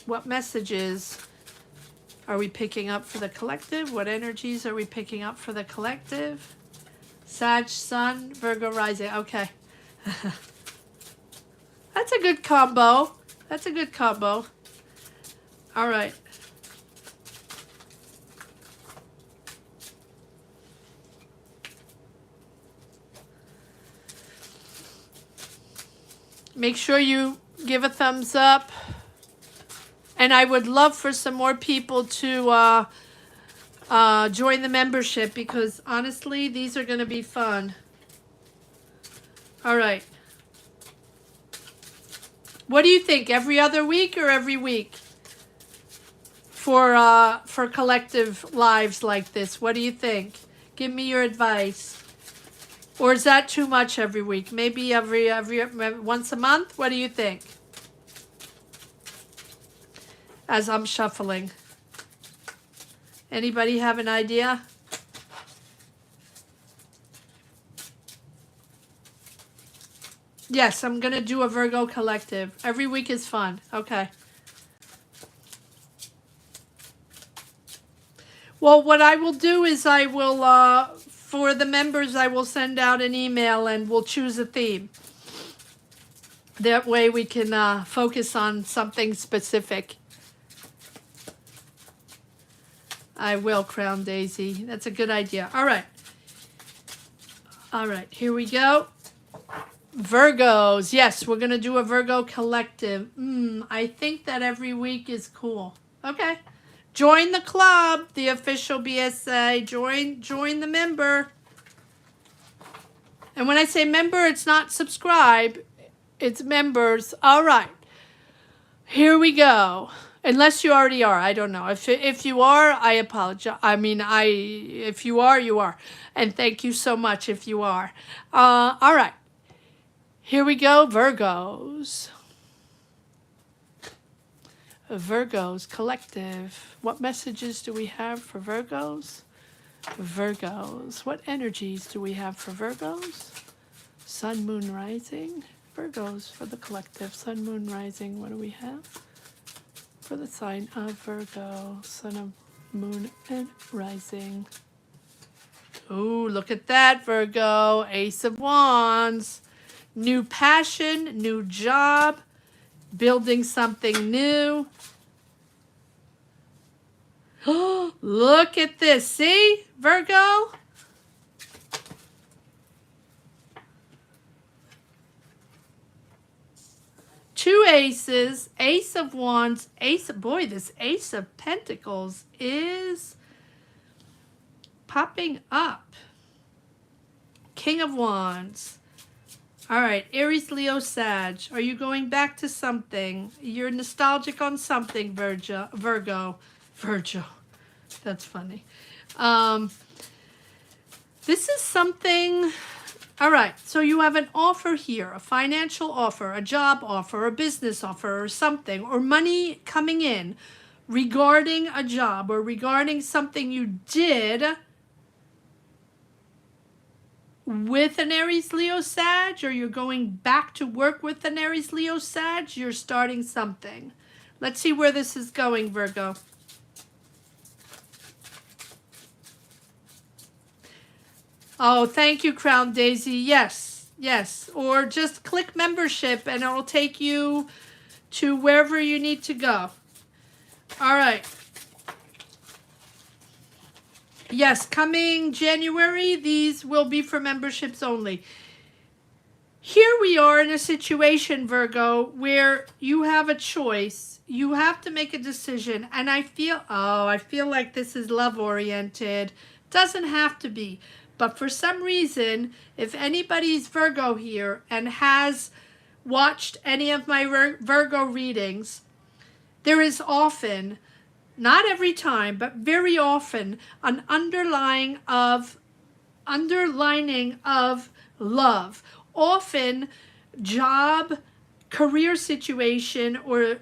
what messages are we picking up for the collective? What energies are we picking up for the collective? Sag, Sun, Virgo rising. Okay. That's a good combo. That's a good combo. All right. Make sure you give a thumbs up. And I would love for some more people to join the membership, because honestly, these are going to be fun. All right. What do you think? Every other week or every week for collective lives like this? What do you think? Give me your advice. Or is that too much every week? Maybe every once a month? What do you think? As I'm shuffling. Anybody have an idea? Yes, I'm going to do a Virgo collective. Every week is fun. Okay. Well, what I will do is I will, for the members, I will send out an email and we'll choose a theme. That way we can focus on something specific. I will, Crown Daisy. That's a good idea. All right. All right, here we go. Virgos. Yes, we're going to do a Virgo collective. I think that every week is cool. Okay. Join the club, the official BSA. Join the member. And when I say member, it's not subscribe. It's members. All right. Here we go. Unless you already are, I don't know. If you are, I apologize. I mean, if you are, you are. And thank you so much if you are. All right. Here we go, Virgos. Virgos collective. What messages do we have for Virgos? Virgos. What energies do we have for Virgos? Sun, Moon, Rising. Virgos for the collective. Sun, Moon, Rising. What do we have? For the sign of Virgo, Sun, of Moon, and Rising. Ooh, look at that, Virgo. Ace of Wands. New passion, new job, building something new. Oh, look at this. See, Virgo? Two aces, Ace of Wands, boy, this Ace of Pentacles is popping up. King of Wands. All right, Aries, Leo, Sag. Are you going back to something? You're nostalgic on something, Virgo. That's funny. This is something... All right, so you have an offer here, a financial offer, a job offer, a business offer, or something, or money coming in regarding a job or regarding something you did with an Aries, Leo, Sag, or you're going back to work with an Aries, Leo, Sag. You're starting something. Let's see where this is going, Virgo. Oh, thank you, Crown Daisy. Yes, yes. Or just click membership and it'll take you to wherever you need to go. All right. Yes, coming January, these will be for memberships only. Here we are in a situation, Virgo, where you have a choice. You have to make a decision. And I feel like this is love-oriented. Doesn't have to be. But for some reason, if anybody's Virgo here and has watched any of my Virgo readings, there is often, not every time, but very often, an underlining of love. Often job, career situation, or,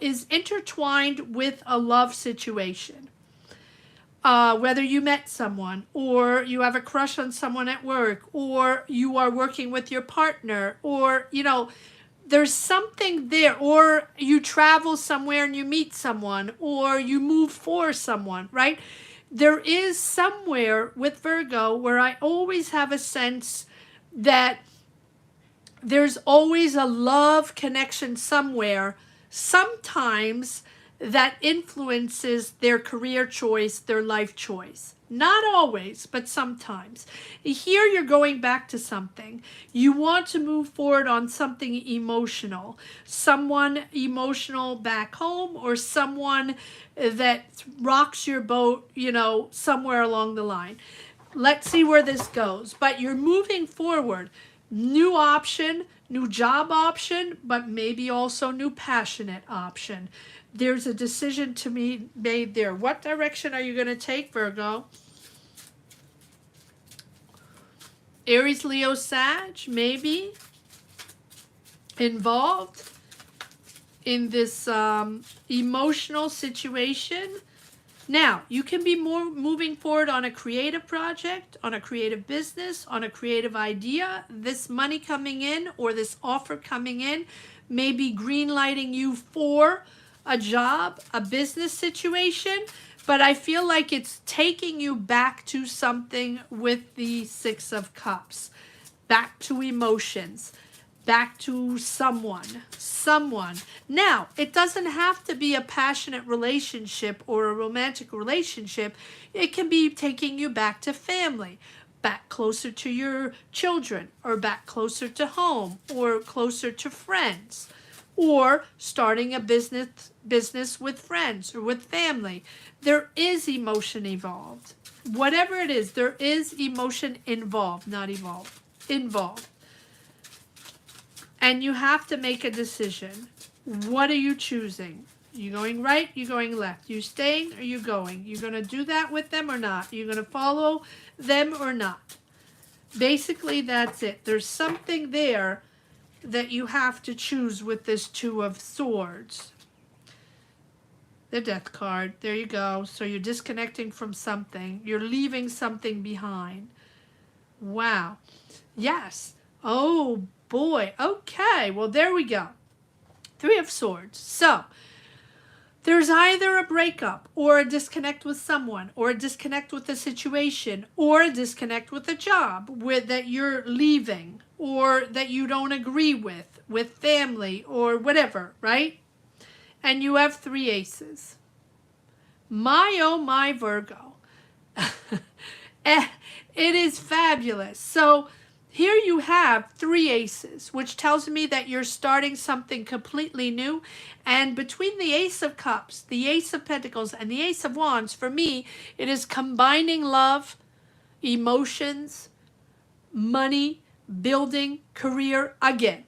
is intertwined with a love situation. Whether you met someone, or you have a crush on someone at work, or you are working with your partner, or, there's something there, or you travel somewhere and you meet someone, or you move for someone, right? There is somewhere with Virgo where I always have a sense that there's always a love connection somewhere, sometimes that influences their career choice, their life choice. Not always, but sometimes. Here you're going back to something. You want to move forward on something emotional. Someone emotional back home, or someone that rocks your boat, somewhere along the line. Let's see where this goes. But you're moving forward. New option, new job option, but maybe also new passionate option. There's a decision to be made there. What direction are you going to take, Virgo? Aries, Leo, Sag, maybe involved in this emotional situation. Now, you can be more moving forward on a creative project, on a creative business, on a creative idea. This money coming in, or this offer coming in, may be green lighting you for a job, a business situation, but I feel like it's taking you back to something with the Six of Cups, back to emotions, back to someone. Now, it doesn't have to be a passionate relationship or a romantic relationship. It can be taking you back to family, back closer to your children, or back closer to home, or closer to friends, or starting a business with friends or with family. There is emotion involved. Whatever it is, there is emotion involved, not evolved, involved. And you have to make a decision. What are you choosing? You going right? You going left? You staying or you going? You going to do that with them or not? You going to follow them or not? Basically, that's it. There's something there that you have to choose with this Two of Swords. The Death card. There you go. So you're disconnecting from something. You're leaving something behind. Wow. Yes. Oh, boy. Okay. Well, there we go. Three of Swords. So there's either a breakup, or a disconnect with someone, or a disconnect with a situation, or a disconnect with a job that you're leaving, or that you don't agree with family, or whatever, right? And you have three aces. My, oh my, Virgo. It is fabulous. So here you have three aces, which tells me that you're starting something completely new. And between the Ace of Cups, the Ace of Pentacles, and the Ace of Wands, for me, it is combining love, emotions, money, building, career, again.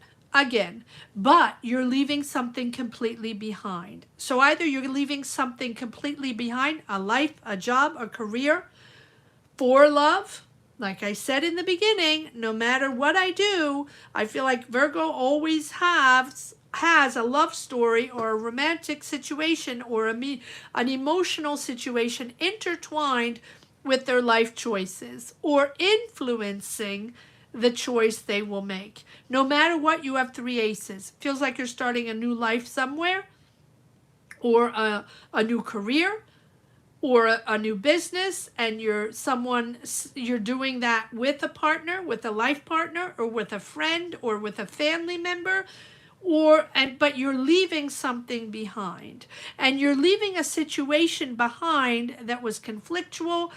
But you're leaving something completely behind. So either you're leaving something completely behind, a life, a job, a career, for love. Like I said in the beginning, no matter what I do, I feel like Virgo always has a love story, or a romantic situation, or an emotional situation intertwined with their life choices, or influencing the choice they will make. No matter what, you have three aces. Feels like you're starting a new life somewhere, or a new career, or a new business, and you're doing that with a partner, with a life partner, or with a friend, or with a family member, but you're leaving something behind, and you're leaving a situation behind that was conflictual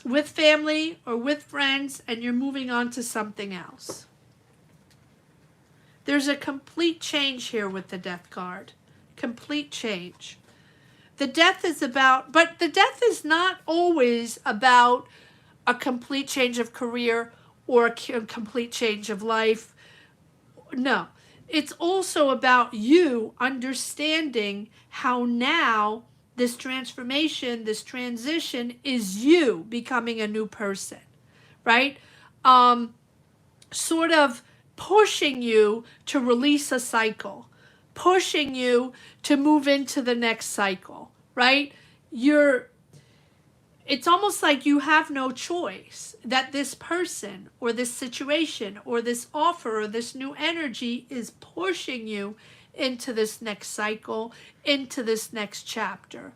with family or with friends, and you're moving on to something else. There's a complete change here with the Death card. Complete change. The Death is about, but the Death is not always about a complete change of career or a complete change of life. No, it's also about you understanding how now this transformation, this transition is you becoming a new person, right? Sort of pushing you to release a cycle, pushing you to move into the next cycle, right? It's almost like you have no choice, that this person or this situation or this offer or this new energy is pushing you into this next cycle, into this next chapter.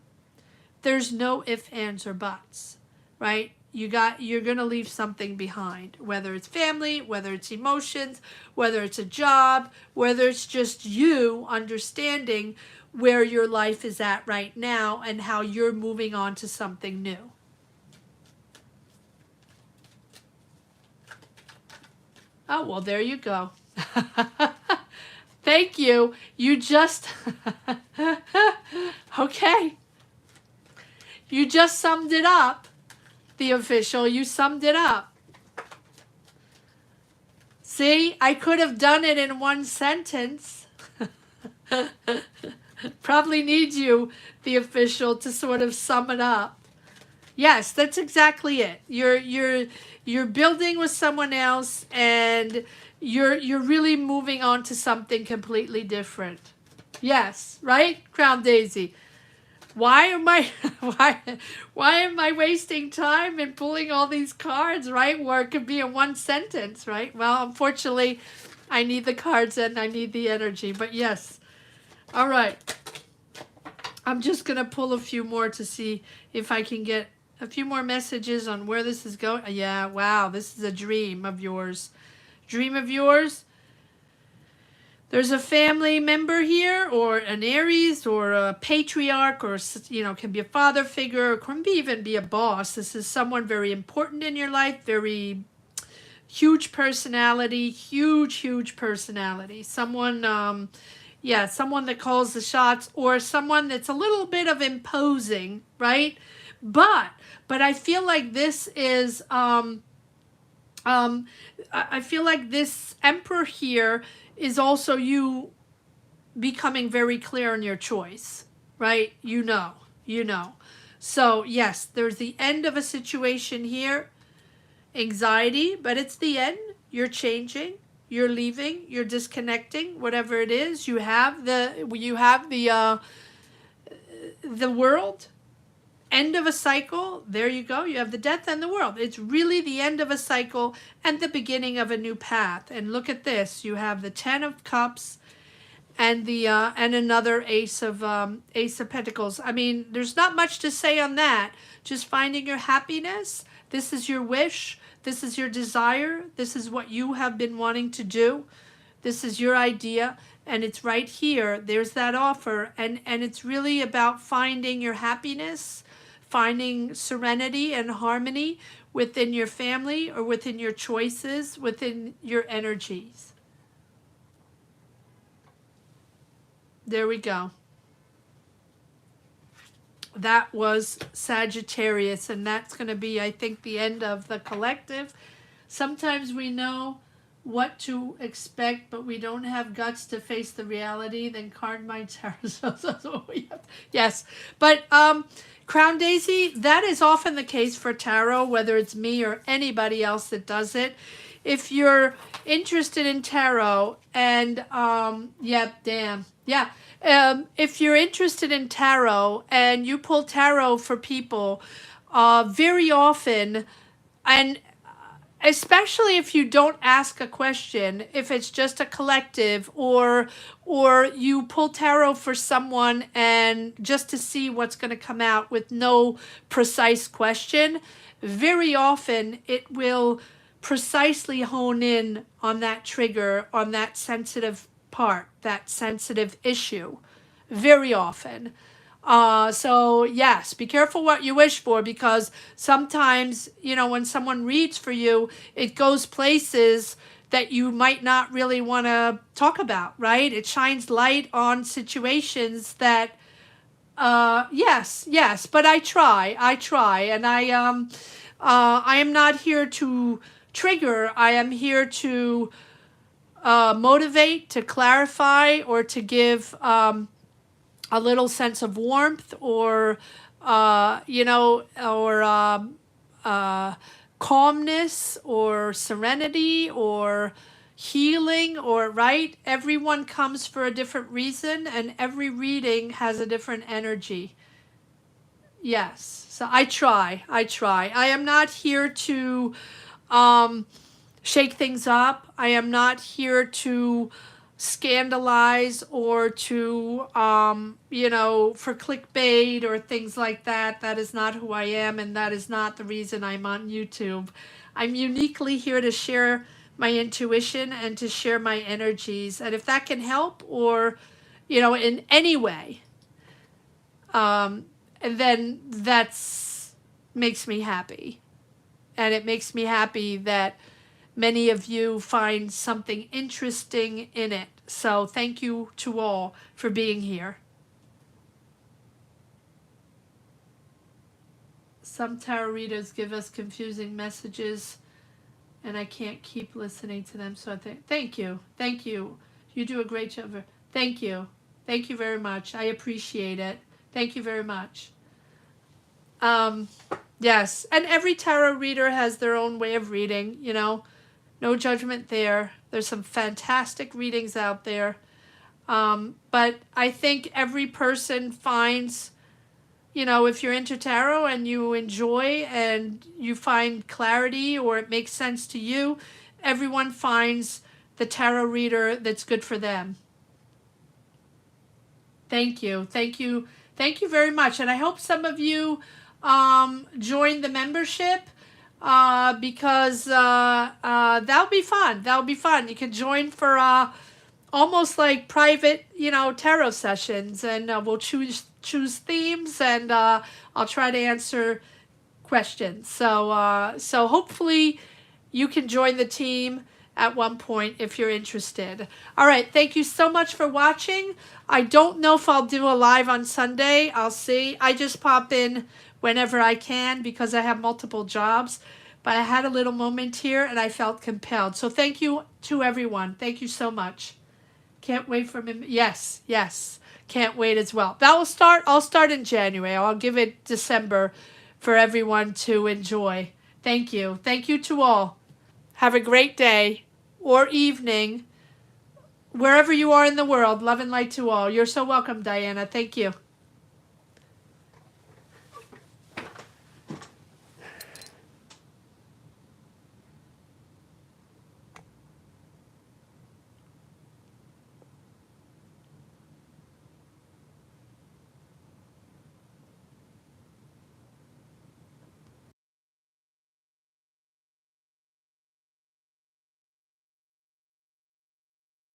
There's no ifs, ands, or buts, right? You're going to leave something behind, whether it's family, whether it's emotions, whether it's a job, whether it's just you understanding where your life is at right now and how you're moving on to something new. Oh, well, there you go. Thank you. You just, okay. You just summed it up. The official, you summed it up. See, I could have done it in one sentence. Probably need you, the official, to sort of sum it up. Yes, that's exactly it. You're building with someone else, and you're really moving on to something completely different. Yes, right, Crown Daisy. Why am I wasting time and pulling all these cards, right? Where it could be in one sentence, right? Well, unfortunately, I need the cards and I need the energy. But yes, all right. I'm just gonna pull a few more to see if I can get a few more messages on where this is going. Yeah, wow, this is a dream of yours. Dream of yours. There's a family member here, or an Aries, or a patriarch, or, you know, can be a father figure, or can even be a boss. This is someone very important in your life, very huge personality, huge personality. Someone, yeah, someone that calls the shots, or someone that's a little bit of imposing, right? But I feel like this is, I feel like this Emperor here is also you becoming very clear in your choice, right? You know. So yes, there's the end of a situation here, anxiety, but it's the end. You're changing, you're leaving, you're disconnecting, whatever it is. You have the world. End of a cycle. There you go. You have the death and the world. It's really the end of a cycle and the beginning of a new path. And look at this. You have the 10 of Cups and the and another Ace of Pentacles. I mean, there's not much to say on that. Just finding your happiness. This is your wish. This is your desire. This is what you have been wanting to do. This is your idea. And it's right here. There's that offer. And it's really about finding your happiness, finding serenity and harmony within your family or within your choices, within your energies. There we go. That was Sagittarius, and that's going to be, I think, the end of the collective. Sometimes we know what to expect, but we don't have guts to face the reality. Then card my tarot. Yes, but Crown Daisy, that is often the case for tarot, whether it's me or anybody else that does it. If you're interested in tarot, and if you're interested in tarot and you pull tarot for people, very often, and especially if you don't ask a question, if it's just a collective, or you pull tarot for someone and just to see what's going to come out with no precise question, very often it will precisely hone in on that trigger, on that sensitive part, that sensitive issue, very often. So yes, be careful what you wish for, because sometimes, you know, when someone reads for you, it goes places that you might not really want to talk about, right? It shines light on situations that, yes, but I try, and I am not here to trigger. I am here to motivate, to clarify, or to give a little sense of warmth, or you know, or calmness, or serenity, or healing, or right. Everyone comes for a different reason, and every reading has a different energy. Yes, so I try. I am not here to shake things up. I am not here to scandalize, or to, you know, for clickbait or things like that. That is not who I am, and that is not the reason I'm on YouTube. I'm uniquely here to share my intuition and to share my energies. And if that can help, or, you know, in any way, and then that's makes me happy. And it makes me happy that many of you find something interesting in it. So thank you to all for being here. Some tarot readers give us confusing messages, and I can't keep listening to them. So I think, thank you. You do a great job. Thank you very much. I appreciate it. Thank you very much. Yes, and every tarot reader has their own way of reading, you know. No judgment there. There's some fantastic readings out there. But I think every person finds, you know, if you're into tarot and you enjoy and you find clarity, or it makes sense to you, everyone finds the tarot reader that's good for them. Thank you very much. And I hope some of you join the membership, because that'll be fun. You can join for almost like private, you know, tarot sessions, and we'll choose themes, and I'll try to answer questions. So hopefully you can join the team at one point if you're interested. All right, thank you so much for watching. I don't know if I'll do a live on Sunday. I'll see. I just pop in whenever I can because I have multiple jobs. But I had a little moment here and I felt compelled. So thank you to everyone. Thank you so much. Can't wait for me. Yes. Can't wait as well. I'll start in January. I'll give it December for everyone to enjoy. Thank you. Thank you to all. Have a great day or evening, wherever you are in the world. Love and light to all. You're so welcome, Diana. Thank you.